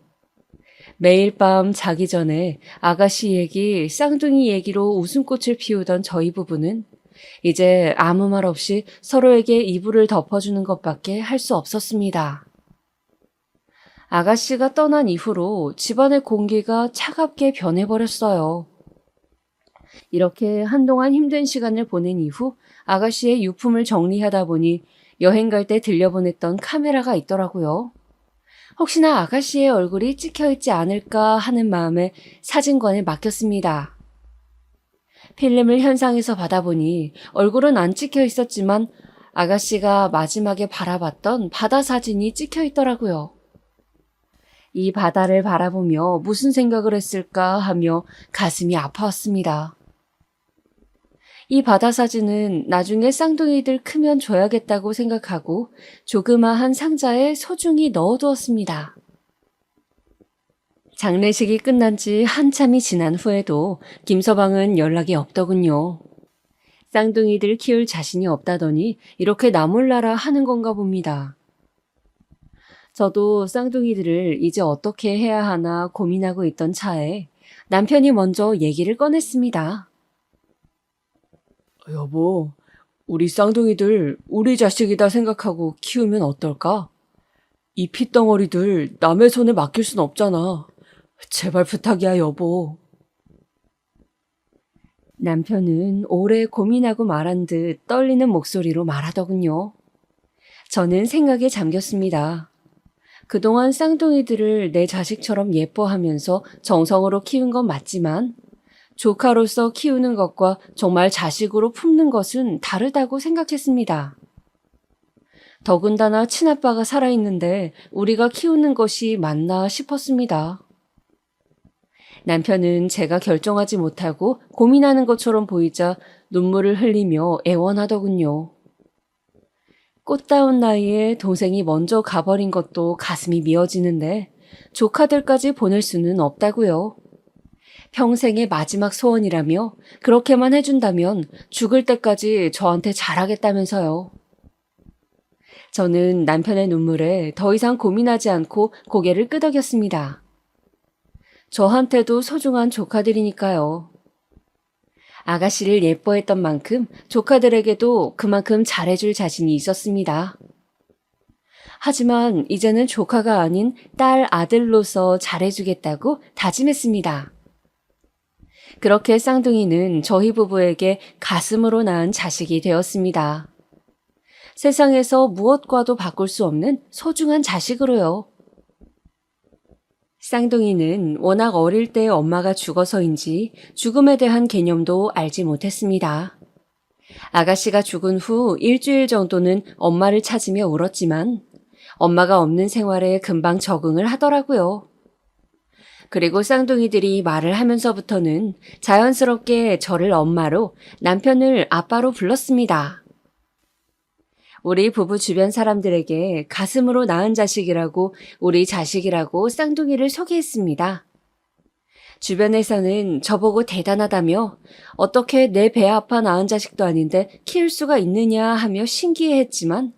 매일 밤 자기 전에 아가씨 얘기, 쌍둥이 얘기로 웃음꽃을 피우던 저희 부부는 이제 아무 말 없이 서로에게 이불을 덮어주는 것밖에 할 수 없었습니다. 아가씨가 떠난 이후로 집안의 공기가 차갑게 변해버렸어요. 이렇게 한동안 힘든 시간을 보낸 이후 아가씨의 유품을 정리하다 보니 여행 갈 때 들려보냈던 카메라가 있더라고요. 혹시나 아가씨의 얼굴이 찍혀있지 않을까 하는 마음에 사진관에 맡겼습니다. 필름을 현상에서 받아보니 얼굴은 안 찍혀 있었지만 아가씨가 마지막에 바라봤던 바다 사진이 찍혀 있더라고요. 이 바다를 바라보며 무슨 생각을 했을까 하며 가슴이 아파왔습니다. 이 바다 사진은 나중에 쌍둥이들 크면 줘야겠다고 생각하고 조그마한 상자에 소중히 넣어두었습니다. 장례식이 끝난 지 한참이 지난 후에도 김서방은 연락이 없더군요. 쌍둥이들 키울 자신이 없다더니 이렇게 나몰라라 하는 건가 봅니다. 저도 쌍둥이들을 이제 어떻게 해야 하나 고민하고 있던 차에 남편이 먼저 얘기를 꺼냈습니다. 여보, 우리 쌍둥이들 우리 자식이다 생각하고 키우면 어떨까? 이 핏덩어리들 남의 손에 맡길 순 없잖아. 제발 부탁이야, 여보. 남편은 오래 고민하고 말한 듯 떨리는 목소리로 말하더군요. 저는 생각에 잠겼습니다. 그동안 쌍둥이들을 내 자식처럼 예뻐하면서 정성으로 키운 건 맞지만 조카로서 키우는 것과 정말 자식으로 품는 것은 다르다고 생각했습니다. 더군다나 친아빠가 살아있는데 우리가 키우는 것이 맞나 싶었습니다. 남편은 제가 결정하지 못하고 고민하는 것처럼 보이자 눈물을 흘리며 애원하더군요. 꽃다운 나이에 동생이 먼저 가버린 것도 가슴이 미어지는데 조카들까지 보낼 수는 없다고요. 평생의 마지막 소원이라며 그렇게만 해준다면 죽을 때까지 저한테 잘하겠다면서요. 저는 남편의 눈물에 더 이상 고민하지 않고 고개를 끄덕였습니다. 저한테도 소중한 조카들이니까요. 아가씨를 예뻐했던 만큼 조카들에게도 그만큼 잘해줄 자신이 있었습니다. 하지만 이제는 조카가 아닌 딸 아들로서 잘해주겠다고 다짐했습니다. 그렇게 쌍둥이는 저희 부부에게 가슴으로 낳은 자식이 되었습니다. 세상에서 무엇과도 바꿀 수 없는 소중한 자식으로요. 쌍둥이는 워낙 어릴 때 엄마가 죽어서인지 죽음에 대한 개념도 알지 못했습니다. 아가씨가 죽은 후 일주일 정도는 엄마를 찾으며 울었지만 엄마가 없는 생활에 금방 적응을 하더라고요. 그리고 쌍둥이들이 말을 하면서부터는 자연스럽게 저를 엄마로, 남편을 아빠로 불렀습니다. 우리 부부 주변 사람들에게 가슴으로 낳은 자식이라고, 우리 자식이라고 쌍둥이를 소개했습니다. 주변에서는 저보고 대단하다며 어떻게 내 배 아파 낳은 자식도 아닌데 키울 수가 있느냐 하며 신기해했지만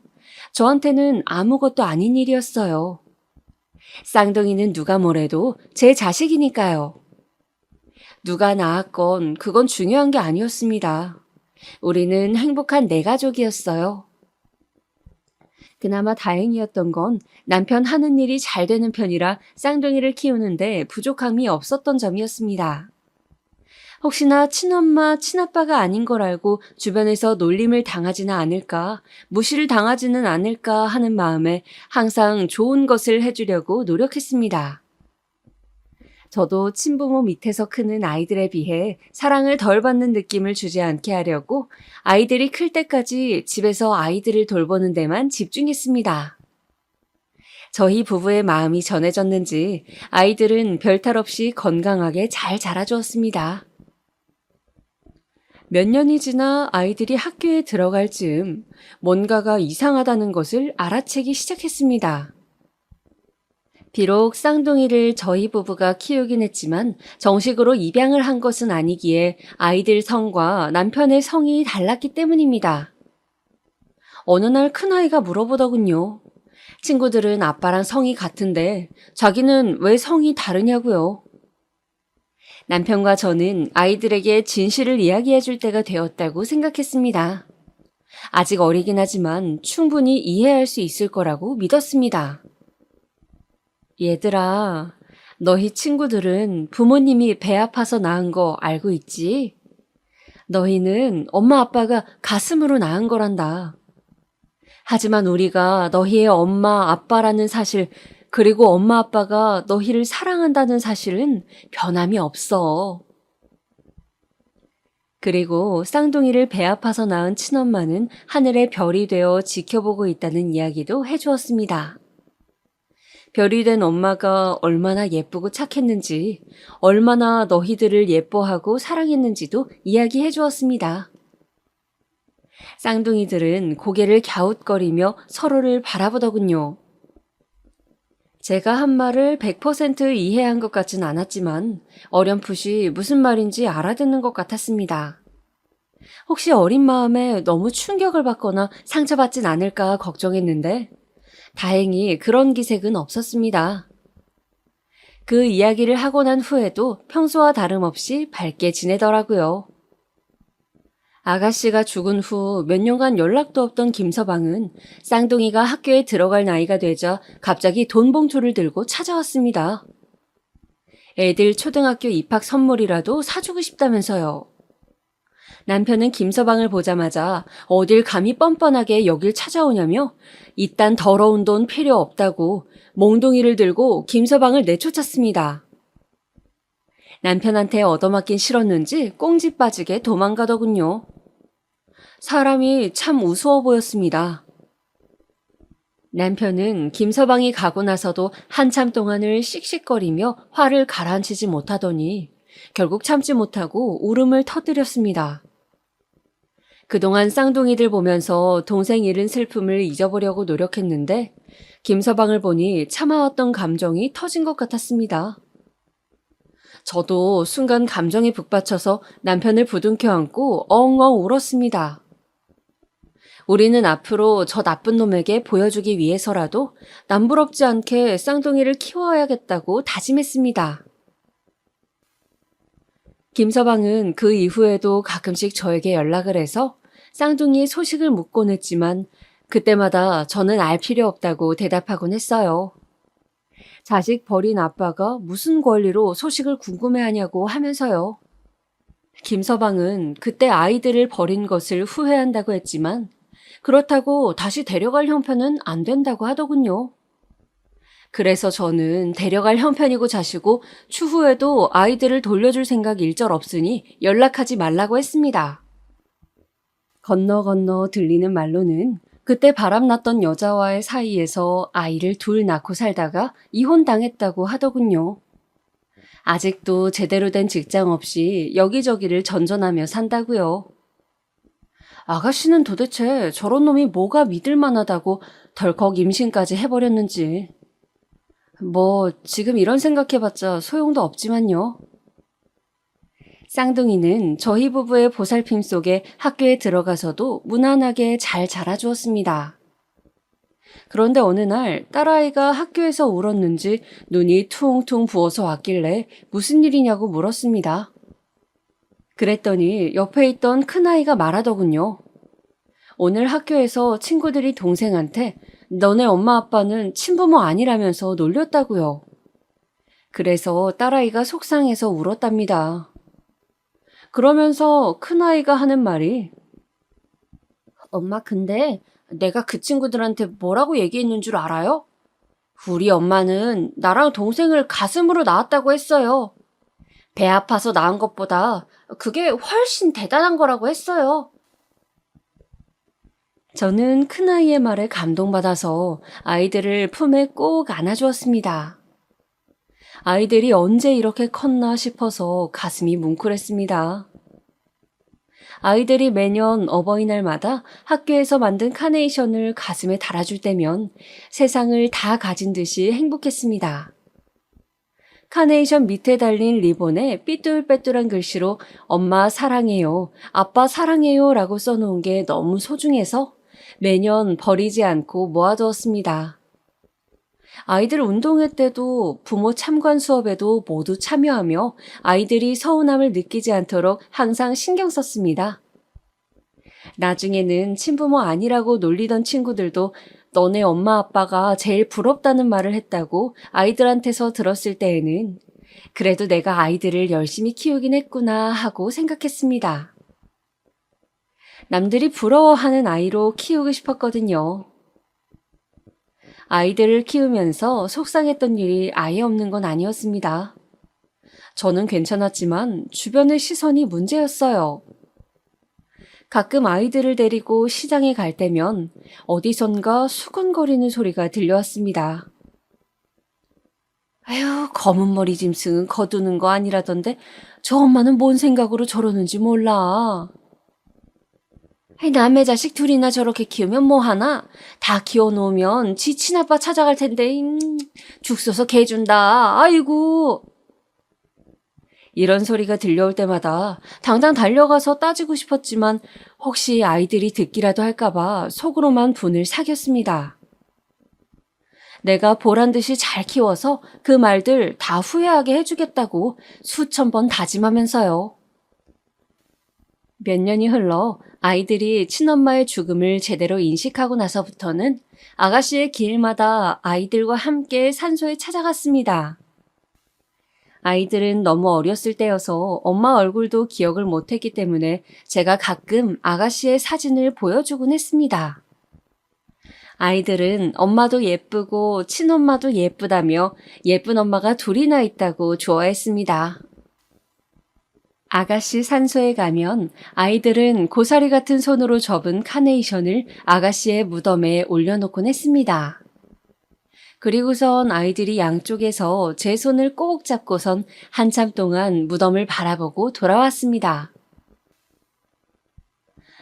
저한테는 아무것도 아닌 일이었어요. 쌍둥이는 누가 뭐래도 제 자식이니까요. 누가 낳았건 그건 중요한 게 아니었습니다. 우리는 행복한 네 가족이었어요. 그나마 다행이었던 건 남편 하는 일이 잘 되는 편이라 쌍둥이를 키우는데 부족함이 없었던 점이었습니다. 혹시나 친엄마, 친아빠가 아닌 걸 알고 주변에서 놀림을 당하지는 않을까, 무시를 당하지는 않을까 하는 마음에 항상 좋은 것을 해주려고 노력했습니다. 저도 친부모 밑에서 크는 아이들에 비해 사랑을 덜 받는 느낌을 주지 않게 하려고 아이들이 클 때까지 집에서 아이들을 돌보는 데만 집중했습니다. 저희 부부의 마음이 전해졌는지 아이들은 별탈 없이 건강하게 잘 자라주었습니다. 몇 년이 지나 아이들이 학교에 들어갈 즈음 뭔가가 이상하다는 것을 알아채기 시작했습니다. 비록 쌍둥이를 저희 부부가 키우긴 했지만 정식으로 입양을 한 것은 아니기에 아이들 성과 남편의 성이 달랐기 때문입니다. 어느 날 큰아이가 물어보더군요. 친구들은 아빠랑 성이 같은데 자기는 왜 성이 다르냐고요. 남편과 저는 아이들에게 진실을 이야기해 줄 때가 되었다고 생각했습니다. 아직 어리긴 하지만 충분히 이해할 수 있을 거라고 믿었습니다. 얘들아, 너희 친구들은 부모님이 배 아파서 낳은 거 알고 있지? 너희는 엄마 아빠가 가슴으로 낳은 거란다. 하지만 우리가 너희의 엄마 아빠라는 사실, 그리고 엄마 아빠가 너희를 사랑한다는 사실은 변함이 없어. 그리고 쌍둥이를 배 아파서 낳은 친엄마는 하늘의 별이 되어 지켜보고 있다는 이야기도 해주었습니다. 별이 된 엄마가 얼마나 예쁘고 착했는지, 얼마나 너희들을 예뻐하고 사랑했는지도 이야기해 주었습니다. 쌍둥이들은 고개를 갸웃거리며 서로를 바라보더군요. 제가 한 말을 100% 이해한 것 같진 않았지만 어렴풋이 무슨 말인지 알아듣는 것 같았습니다. 혹시 어린 마음에 너무 충격을 받거나 상처받진 않을까 걱정했는데 다행히 그런 기색은 없었습니다. 그 이야기를 하고 난 후에도 평소와 다름없이 밝게 지내더라고요. 아가씨가 죽은 후 몇 년간 연락도 없던 김서방은 쌍둥이가 학교에 들어갈 나이가 되자 갑자기 돈 봉투를 들고 찾아왔습니다. 애들 초등학교 입학 선물이라도 사주고 싶다면서요. 남편은 김서방을 보자마자 어딜 감히 뻔뻔하게 여길 찾아오냐며 이딴 더러운 돈 필요 없다고 몽둥이를 들고 김서방을 내쫓았습니다. 남편한테 얻어맞긴 싫었는지 꽁지 빠지게 도망가더군요. 사람이 참 우스워 보였습니다. 남편은 김서방이 가고 나서도 한참 동안을 씩씩거리며 화를 가라앉히지 못하더니 결국 참지 못하고 울음을 터뜨렸습니다. 그동안 쌍둥이들 보면서 동생 잃은 슬픔을 잊어보려고 노력했는데 김서방을 보니 참아왔던 감정이 터진 것 같았습니다. 저도 순간 감정에 북받쳐서 남편을 부둥켜 안고 엉엉 울었습니다. 우리는 앞으로 저 나쁜 놈에게 보여주기 위해서라도 남부럽지 않게 쌍둥이를 키워야겠다고 다짐했습니다. 김서방은 그 이후에도 가끔씩 저에게 연락을 해서 쌍둥이의 소식을 묻곤 했지만 그때마다 저는 알 필요 없다고 대답하곤 했어요. 자식 버린 아빠가 무슨 권리로 소식을 궁금해하냐고 하면서요. 김서방은 그때 아이들을 버린 것을 후회한다고 했지만 그렇다고 다시 데려갈 형편은 안 된다고 하더군요. 그래서 저는 데려갈 형편이고 자시고 추후에도 아이들을 돌려줄 생각 일절 없으니 연락하지 말라고 했습니다. 건너 건너 들리는 말로는 그때 바람났던 여자와의 사이에서 아이를 둘 낳고 살다가 이혼당했다고 하더군요. 아직도 제대로 된 직장 없이 여기저기를 전전하며 산다고요. 아가씨는 도대체 저런 놈이 뭐가 믿을 만하다고 덜컥 임신까지 해버렸는지. 뭐 지금 이런 생각해봤자 소용도 없지만요. 쌍둥이는 저희 부부의 보살핌 속에 학교에 들어가서도 무난하게 잘 자라주었습니다. 그런데 어느 날 딸아이가 학교에서 울었는지 눈이 퉁퉁 부어서 왔길래 무슨 일이냐고 물었습니다. 그랬더니 옆에 있던 큰아이가 말하더군요. 오늘 학교에서 친구들이 동생한테 너네 엄마 아빠는 친부모 아니라면서 놀렸다고요. 그래서 딸아이가 속상해서 울었답니다. 그러면서 큰아이가 하는 말이 엄마 근데 내가 그 친구들한테 뭐라고 얘기했는 줄 알아요? 우리 엄마는 나랑 동생을 가슴으로 낳았다고 했어요. 배 아파서 낳은 것보다 그게 훨씬 대단한 거라고 했어요. 저는 큰아이의 말에 감동받아서 아이들을 품에 꼭 안아주었습니다. 아이들이 언제 이렇게 컸나 싶어서 가슴이 뭉클했습니다. 아이들이 매년 어버이날마다 학교에서 만든 카네이션을 가슴에 달아줄 때면 세상을 다 가진 듯이 행복했습니다. 카네이션 밑에 달린 리본에 삐뚤빼뚤한 글씨로 엄마 사랑해요, 아빠 사랑해요 라고 써놓은 게 너무 소중해서 매년 버리지 않고 모아두었습니다. 아이들 운동회 때도 부모 참관 수업에도 모두 참여하며 아이들이 서운함을 느끼지 않도록 항상 신경 썼습니다. 나중에는 친부모 아니라고 놀리던 친구들도 너네 엄마 아빠가 제일 부럽다는 말을 했다고 아이들한테서 들었을 때에는 그래도 내가 아이들을 열심히 키우긴 했구나 하고 생각했습니다. 남들이 부러워하는 아이로 키우고 싶었거든요. 아이들을 키우면서 속상했던 일이 아예 없는 건 아니었습니다. 저는 괜찮았지만 주변의 시선이 문제였어요. 가끔 아이들을 데리고 시장에 갈 때면 어디선가 수근거리는 소리가 들려왔습니다. 아유, 검은 머리 짐승은 거두는 거 아니라던데 저 엄마는 뭔 생각으로 저러는지 몰라. 남의 자식 둘이나 저렇게 키우면 뭐하나? 다 키워놓으면 지 친아빠 찾아갈 텐데 죽 써서 개 준다. 아이고. 이런 소리가 들려올 때마다 당장 달려가서 따지고 싶었지만 혹시 아이들이 듣기라도 할까봐 속으로만 분을 사겼습니다. 내가 보란듯이 잘 키워서 그 말들 다 후회하게 해주겠다고 수천 번 다짐하면서요. 몇 년이 흘러 아이들이 친엄마의 죽음을 제대로 인식하고 나서부터는 아가씨의 길마다 아이들과 함께 산소에 찾아갔습니다. 아이들은 너무 어렸을 때여서 엄마 얼굴도 기억을 못했기 때문에 제가 가끔 아가씨의 사진을 보여주곤 했습니다. 아이들은 엄마도 예쁘고 친엄마도 예쁘다며 예쁜 엄마가 둘이나 있다고 좋아했습니다. 아가씨 산소에 가면 아이들은 고사리 같은 손으로 접은 카네이션을 아가씨의 무덤에 올려놓곤 했습니다. 그리고선 아이들이 양쪽에서 제 손을 꼭 잡고선 한참 동안 무덤을 바라보고 돌아왔습니다.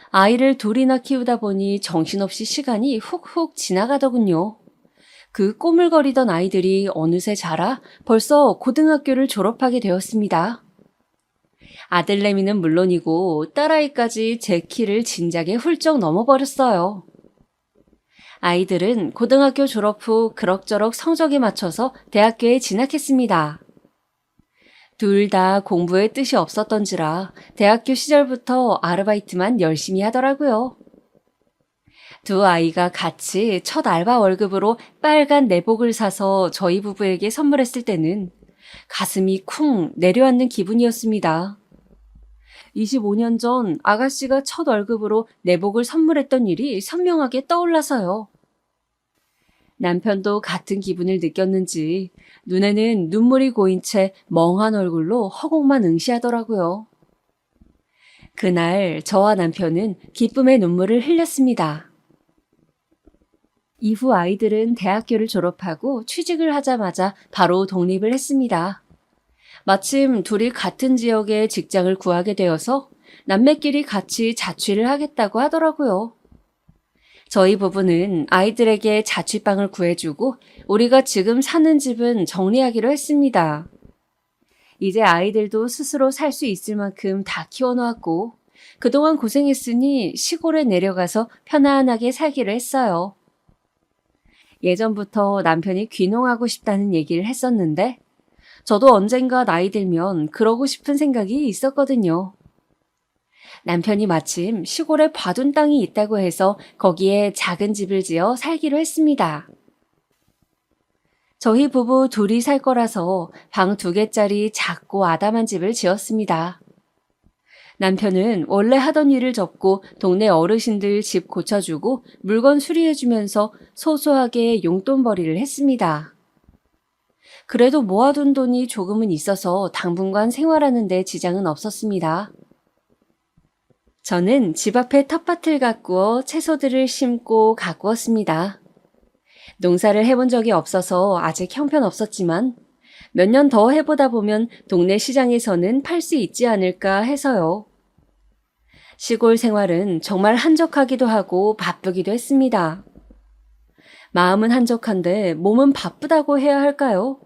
아이를 둘이나 키우다 보니 정신없이 시간이 훅훅 지나가더군요. 그 꼬물거리던 아이들이 어느새 자라 벌써 고등학교를 졸업하게 되었습니다. 아들내미는 물론이고 딸아이까지 제 키를 진작에 훌쩍 넘어버렸어요. 아이들은 고등학교 졸업 후 그럭저럭 성적에 맞춰서 대학교에 진학했습니다. 둘 다 공부에 뜻이 없었던지라 대학교 시절부터 아르바이트만 열심히 하더라고요. 두 아이가 같이 첫 알바 월급으로 빨간 내복을 사서 저희 부부에게 선물했을 때는 가슴이 쿵 내려앉는 기분이었습니다. 25년 전 아가씨가 첫 월급으로 내복을 선물했던 일이 선명하게 떠올라서요. 남편도 같은 기분을 느꼈는지 눈에는 눈물이 고인 채 멍한 얼굴로 허공만 응시하더라고요. 그날 저와 남편은 기쁨의 눈물을 흘렸습니다. 이후 아이들은 대학교를 졸업하고 취직을 하자마자 바로 독립을 했습니다. 마침 둘이 같은 지역에 직장을 구하게 되어서 남매끼리 같이 자취를 하겠다고 하더라고요. 저희 부부는 아이들에게 자취방을 구해주고 우리가 지금 사는 집은 정리하기로 했습니다. 이제 아이들도 스스로 살 수 있을 만큼 다 키워놓았고 그동안 고생했으니 시골에 내려가서 편안하게 살기로 했어요. 예전부터 남편이 귀농하고 싶다는 얘기를 했었는데 저도 언젠가 나이 들면 그러고 싶은 생각이 있었거든요. 남편이 마침 시골에 봐둔 땅이 있다고 해서 거기에 작은 집을 지어 살기로 했습니다. 저희 부부 둘이 살 거라서 방 2개짜리 작고 아담한 집을 지었습니다. 남편은 원래 하던 일을 접고 동네 어르신들 집 고쳐주고 물건 수리해주면서 소소하게 용돈벌이를 했습니다. 그래도 모아둔 돈이 조금은 있어서 당분간 생활하는 데 지장은 없었습니다. 저는 집 앞에 텃밭을 가꾸어 채소들을 심고 가꾸었습니다. 농사를 해본 적이 없어서 아직 형편없었지만 몇 년 더 해보다 보면 동네 시장에서는 팔 수 있지 않을까 해서요. 시골 생활은 정말 한적하기도 하고 바쁘기도 했습니다. 마음은 한적한데 몸은 바쁘다고 해야 할까요?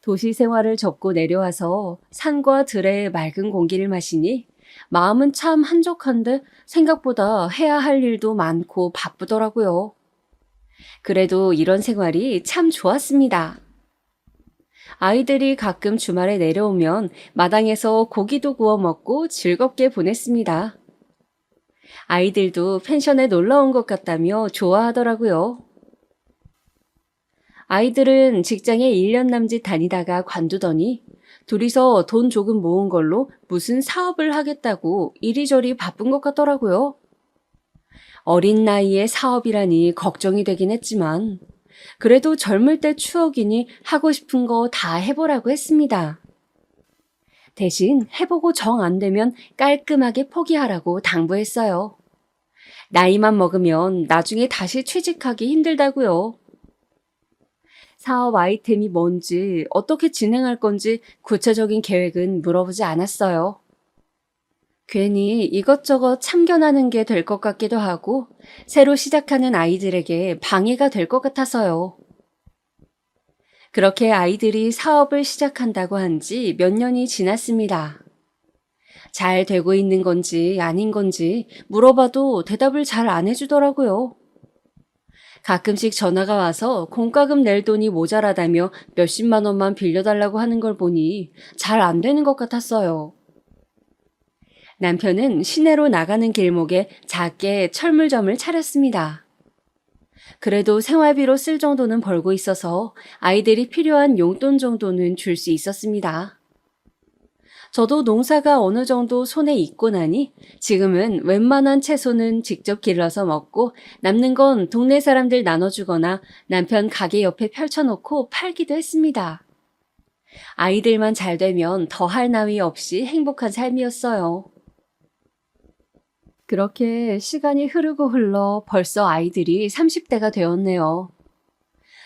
도시 생활을 접고 내려와서 산과 들의 맑은 공기를 마시니 마음은 참 한적한데 생각보다 해야 할 일도 많고 바쁘더라고요. 그래도 이런 생활이 참 좋았습니다. 아이들이 가끔 주말에 내려오면 마당에서 고기도 구워 먹고 즐겁게 보냈습니다. 아이들도 펜션에 놀러 온 것 같다며 좋아하더라고요. 아이들은 직장에 1년 남짓 다니다가 관두더니 둘이서 돈 조금 모은 걸로 무슨 사업을 하겠다고 이리저리 바쁜 것 같더라고요. 어린 나이에 사업이라니 걱정이 되긴 했지만 그래도 젊을 때 추억이니 하고 싶은 거 다 해보라고 했습니다. 대신 해보고 정 안 되면 깔끔하게 포기하라고 당부했어요. 나이만 먹으면 나중에 다시 취직하기 힘들다고요. 사업 아이템이 뭔지, 어떻게 진행할 건지 구체적인 계획은 물어보지 않았어요. 괜히 이것저것 참견하는 게 될 것 같기도 하고 새로 시작하는 아이들에게 방해가 될 것 같아서요. 그렇게 아이들이 사업을 시작한다고 한 지 몇 년이 지났습니다. 잘 되고 있는 건지 아닌 건지 물어봐도 대답을 잘 안 해주더라고요. 가끔씩 전화가 와서 공과금 낼 돈이 모자라다며 몇십만 원만 빌려달라고 하는 걸 보니 잘 안 되는 것 같았어요. 남편은 시내로 나가는 길목에 작게 철물점을 차렸습니다. 그래도 생활비로 쓸 정도는 벌고 있어서 아이들이 필요한 용돈 정도는 줄 수 있었습니다. 저도 농사가 어느 정도 손에 익고 나니 지금은 웬만한 채소는 직접 길러서 먹고 남는 건 동네 사람들 나눠주거나 남편 가게 옆에 펼쳐놓고 팔기도 했습니다. 아이들만 잘 되면 더할 나위 없이 행복한 삶이었어요. 그렇게 시간이 흐르고 흘러 벌써 아이들이 30대가 되었네요.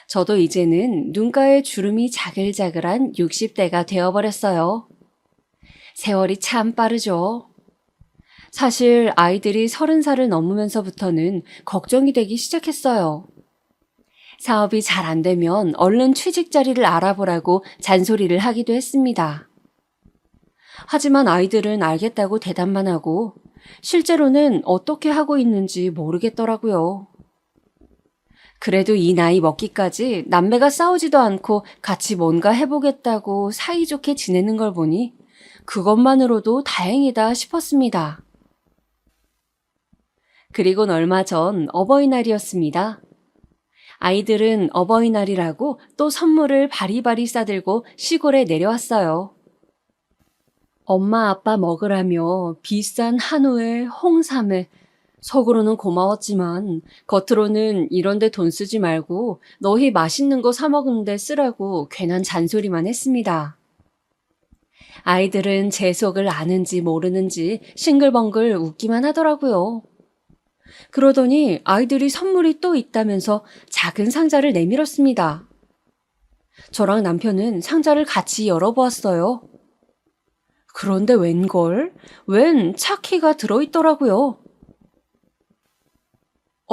저도 이제는 눈가에 주름이 자글자글한 60대가 되어버렸어요. 세월이 참 빠르죠. 사실 아이들이 30살을 넘으면서부터는 걱정이 되기 시작했어요. 사업이 잘 안 되면 얼른 취직 자리를 알아보라고 잔소리를 하기도 했습니다. 하지만 아이들은 알겠다고 대답만 하고 실제로는 어떻게 하고 있는지 모르겠더라고요. 그래도 이 나이 먹기까지 남매가 싸우지도 않고 같이 뭔가 해보겠다고 사이좋게 지내는 걸 보니 그것만으로도 다행이다 싶었습니다. 그리곤 얼마 전 어버이날이었습니다. 아이들은 어버이날이라고 또 선물을 바리바리 싸들고 시골에 내려왔어요. 엄마 아빠 먹으라며 비싼 한우에 홍삼에 속으로는 고마웠지만 겉으로는 이런데 돈 쓰지 말고 너희 맛있는 거 사 먹는데 쓰라고 괜한 잔소리만 했습니다. 아이들은 제 속을 아는지 모르는지 싱글벙글 웃기만 하더라고요. 그러더니 아이들이 선물이 또 있다면서 작은 상자를 내밀었습니다. 저랑 남편은 상자를 같이 열어보았어요. 그런데 웬 차키가 들어있더라고요.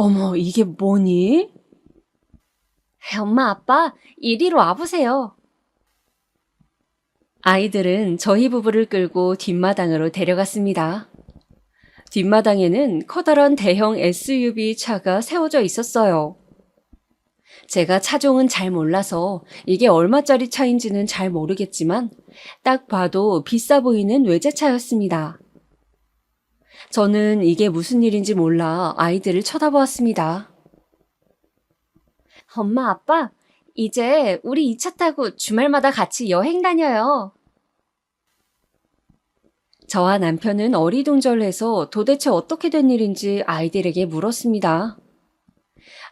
어머, 이게 뭐니? 엄마, 아빠, 이리로 와보세요. 아이들은 저희 부부를 끌고 뒷마당으로 데려갔습니다. 뒷마당에는 커다란 대형 SUV 차가 세워져 있었어요. 제가 차종은 잘 몰라서 이게 얼마짜리 차인지는 잘 모르겠지만 딱 봐도 비싸 보이는 외제차였습니다. 저는 이게 무슨 일인지 몰라 아이들을 쳐다보았습니다. 엄마, 아빠, 이제 우리 이 차 타고 주말마다 같이 여행 다녀요. 저와 남편은 어리둥절해서 도대체 어떻게 된 일인지 아이들에게 물었습니다.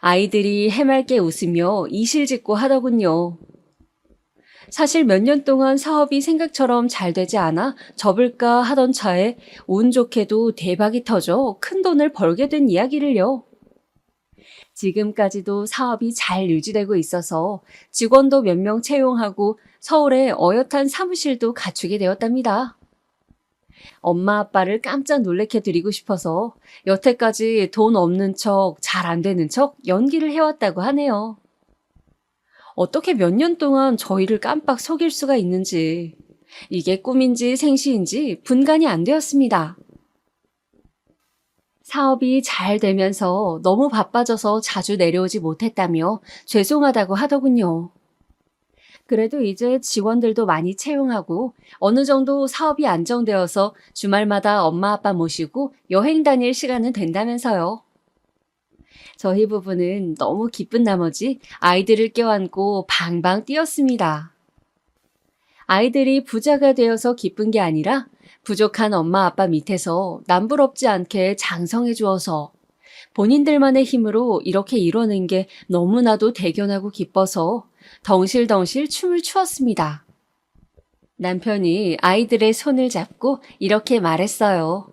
아이들이 해맑게 웃으며 이실직고 하더군요. 사실 몇 년 동안 사업이 생각처럼 잘 되지 않아 접을까 하던 차에 운 좋게도 대박이 터져 큰 돈을 벌게 된 이야기를요. 지금까지도 사업이 잘 유지되고 있어서 직원도 몇 명 채용하고 서울에 어엿한 사무실도 갖추게 되었답니다. 엄마 아빠를 깜짝 놀래켜 드리고 싶어서 여태까지 돈 없는 척, 잘 안 되는 척 연기를 해왔다고 하네요. 어떻게 몇 년 동안 저희를 깜빡 속일 수가 있는지, 이게 꿈인지 생시인지 분간이 안 되었습니다. 사업이 잘 되면서 너무 바빠져서 자주 내려오지 못했다며 죄송하다고 하더군요. 그래도 이제 직원들도 많이 채용하고 어느 정도 사업이 안정되어서 주말마다 엄마 아빠 모시고 여행 다닐 시간은 된다면서요. 저희 부부는 너무 기쁜 나머지 아이들을 껴안고 방방 뛰었습니다. 아이들이 부자가 되어서 기쁜 게 아니라 부족한 엄마 아빠 밑에서 남부럽지 않게 장성해 주어서 본인들만의 힘으로 이렇게 이뤄낸 게 너무나도 대견하고 기뻐서 덩실덩실 춤을 추었습니다. 남편이 아이들의 손을 잡고 이렇게 말했어요.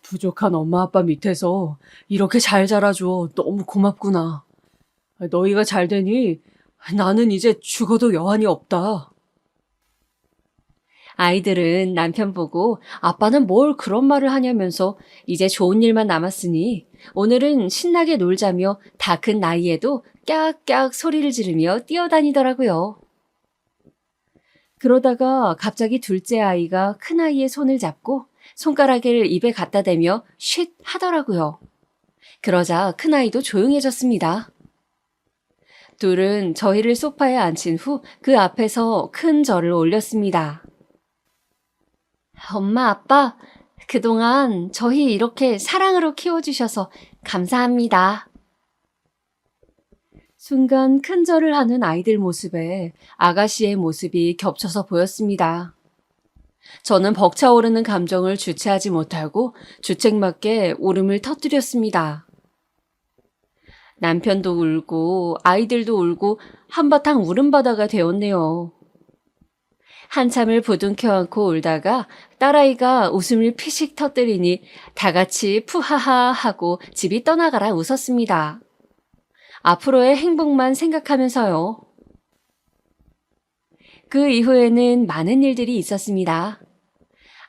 부족한 엄마 아빠 밑에서 이렇게 잘 자라줘 너무 고맙구나. 너희가 잘 되니 나는 이제 죽어도 여한이 없다. 아이들은 남편 보고 아빠는 뭘 그런 말을 하냐면서 이제 좋은 일만 남았으니 오늘은 신나게 놀자며 다 큰 나이에도 깍깍 소리를 지르며 뛰어다니더라고요. 그러다가 갑자기 둘째 아이가 큰 아이의 손을 잡고 손가락을 입에 갖다 대며 쉿 하더라고요. 그러자 큰 아이도 조용해졌습니다. 둘은 저희를 소파에 앉힌 후 그 앞에서 큰 절을 올렸습니다. 엄마, 아빠, 그동안 저희 이렇게 사랑으로 키워주셔서 감사합니다. 순간 큰 절을 하는 아이들 모습에 아가씨의 모습이 겹쳐서 보였습니다. 저는 벅차오르는 감정을 주체하지 못하고 주책맞게 울음을 터뜨렸습니다. 남편도 울고 아이들도 울고 한바탕 울음바다가 되었네요. 한참을 부둥켜 안고 울다가 딸아이가 웃음을 피식 터뜨리니 다 같이 푸하하 하고 집이 떠나가라 웃었습니다. 앞으로의 행복만 생각하면서요. 그 이후에는 많은 일들이 있었습니다.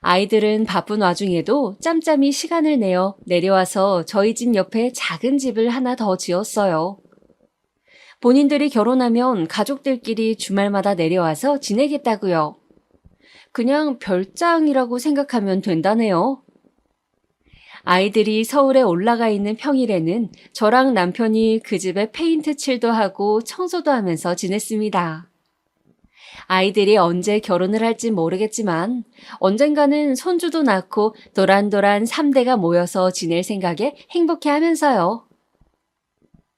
아이들은 바쁜 와중에도 짬짬이 시간을 내어 내려와서 저희 집 옆에 작은 집을 하나 더 지었어요. 본인들이 결혼하면 가족들끼리 주말마다 내려와서 지내겠다고요. 그냥 별장이라고 생각하면 된다네요. 아이들이 서울에 올라가 있는 평일에는 저랑 남편이 그 집에 페인트 칠도 하고 청소도 하면서 지냈습니다. 아이들이 언제 결혼을 할지 모르겠지만 언젠가는 손주도 낳고 도란도란 3대가 모여서 지낼 생각에 행복해 하면서요.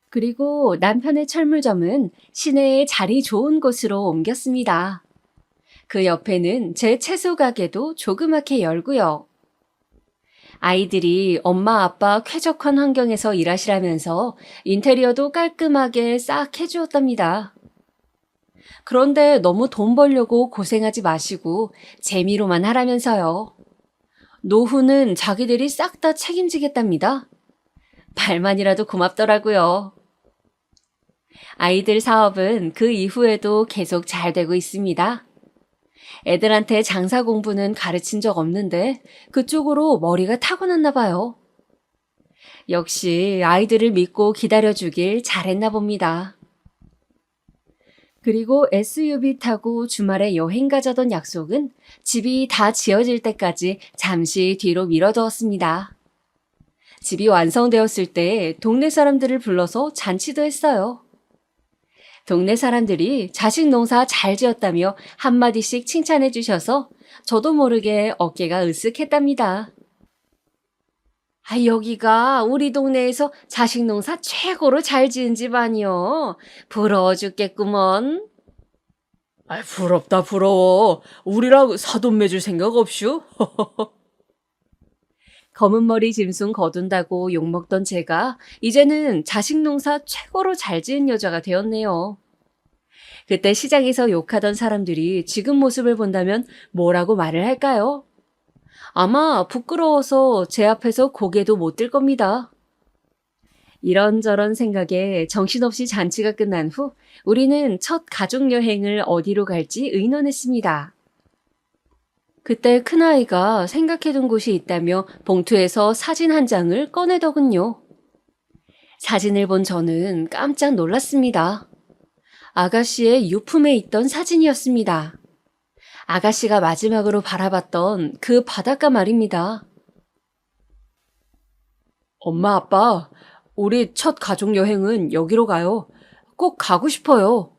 그리고 남편의 철물점은 시내에 자리 좋은 곳으로 옮겼습니다. 그 옆에는 제 채소 가게도 조그맣게 열고요. 아이들이 엄마 아빠 쾌적한 환경에서 일하시라면서 인테리어도 깔끔하게 싹 해주었답니다. 그런데 너무 돈 벌려고 고생하지 마시고 재미로만 하라면서요. 노후는 자기들이 싹 다 책임지겠답니다. 말만이라도 고맙더라고요. 아이들 사업은 그 이후에도 계속 잘 되고 있습니다. 애들한테 장사 공부는 가르친 적 없는데 그쪽으로 머리가 타고났나 봐요. 역시 아이들을 믿고 기다려주길 잘했나 봅니다. 그리고 SUV 타고 주말에 여행 가자던 약속은 집이 다 지어질 때까지 잠시 뒤로 미뤄두었습니다. 집이 완성되었을 때 동네 사람들을 불러서 잔치도 했어요. 동네 사람들이 자식 농사 잘 지었다며 한마디씩 칭찬해 주셔서 저도 모르게 어깨가 으쓱했답니다. 여기가 우리 동네에서 자식 농사 최고로 잘 지은 집 아니요. 부러워 죽겠구먼. 부럽다, 부러워. 우리랑 사돈 맺을 생각 없슈? 검은 머리 짐승 거둔다고 욕먹던 제가 이제는 자식 농사 최고로 잘 지은 여자가 되었네요. 그때 시장에서 욕하던 사람들이 지금 모습을 본다면 뭐라고 말을 할까요? 아마 부끄러워서 제 앞에서 고개도 못 들 겁니다. 이런저런 생각에 정신없이 잔치가 끝난 후 우리는 첫 가족 여행을 어디로 갈지 의논했습니다. 그때 큰아이가 생각해둔 곳이 있다며 봉투에서 사진 한 장을 꺼내더군요. 사진을 본 저는 깜짝 놀랐습니다. 아가씨의 유품에 있던 사진이었습니다. 아가씨가 마지막으로 바라봤던 그 바닷가 말입니다. 엄마, 아빠, 우리 첫 가족 여행은 여기로 가요. 꼭 가고 싶어요.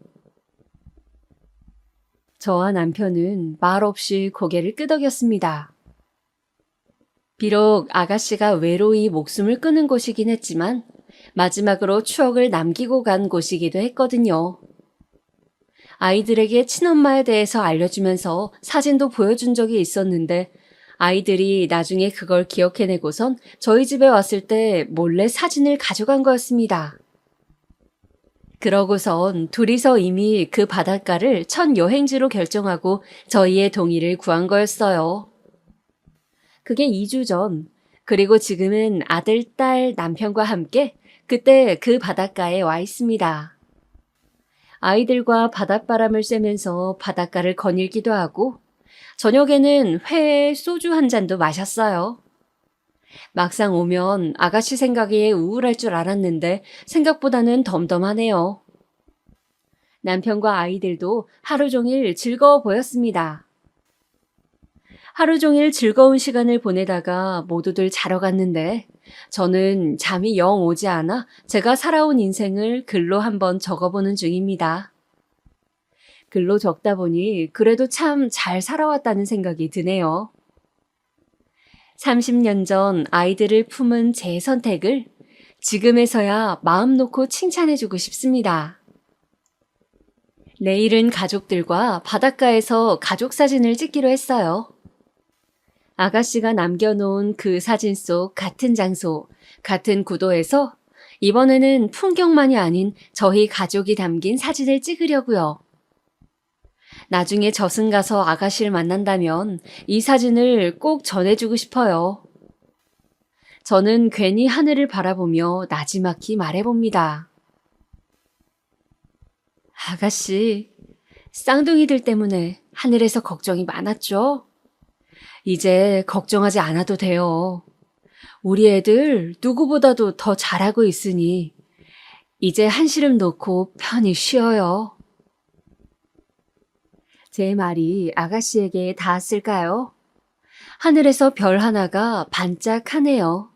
저와 남편은 말없이 고개를 끄덕였습니다. 비록 아가씨가 외로이 목숨을 끊은 곳이긴 했지만 마지막으로 추억을 남기고 간 곳이기도 했거든요. 아이들에게 친엄마에 대해서 알려주면서 사진도 보여준 적이 있었는데 아이들이 나중에 그걸 기억해내고선 저희 집에 왔을 때 몰래 사진을 가져간 거였습니다. 그러고선 둘이서 이미 그 바닷가를 첫 여행지로 결정하고 저희의 동의를 구한 거였어요. 그게 2주 전, 그리고 지금은 아들, 딸, 남편과 함께 그때 그 바닷가에 와 있습니다. 아이들과 바닷바람을 쐬면서 바닷가를 거닐기도 하고 저녁에는 회에 소주 한 잔도 마셨어요. 막상 오면 아가씨 생각에 우울할 줄 알았는데 생각보다는 덤덤하네요. 남편과 아이들도 하루 종일 즐거워 보였습니다. 하루 종일 즐거운 시간을 보내다가 모두들 자러 갔는데 저는 잠이 영 오지 않아 제가 살아온 인생을 글로 한번 적어보는 중입니다. 글로 적다 보니 그래도 참 잘 살아왔다는 생각이 드네요. 30년 전 아이들을 품은 제 선택을 지금에서야 마음 놓고 칭찬해주고 싶습니다. 내일은 가족들과 바닷가에서 가족 사진을 찍기로 했어요. 아가씨가 남겨놓은 그 사진 속 같은 장소, 같은 구도에서 이번에는 풍경만이 아닌 저희 가족이 담긴 사진을 찍으려고요. 나중에 저승 가서 아가씨를 만난다면 이 사진을 꼭 전해주고 싶어요. 저는 괜히 하늘을 바라보며 나지막히 말해봅니다. 아가씨, 쌍둥이들 때문에 하늘에서 걱정이 많았죠? 이제 걱정하지 않아도 돼요. 우리 애들 누구보다도 더 잘하고 있으니 이제 한시름 놓고 편히 쉬어요. 제 말이 아가씨에게 닿았을까요? 하늘에서 별 하나가 반짝하네요.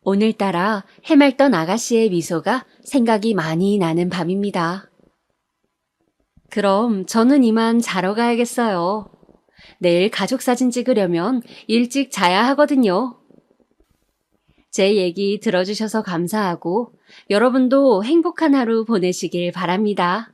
오늘따라 해맑던 아가씨의 미소가 생각이 많이 나는 밤입니다. 그럼 저는 이만 자러 가야겠어요. 내일 가족 사진 찍으려면 일찍 자야 하거든요. 제 얘기 들어주셔서 감사하고 여러분도 행복한 하루 보내시길 바랍니다.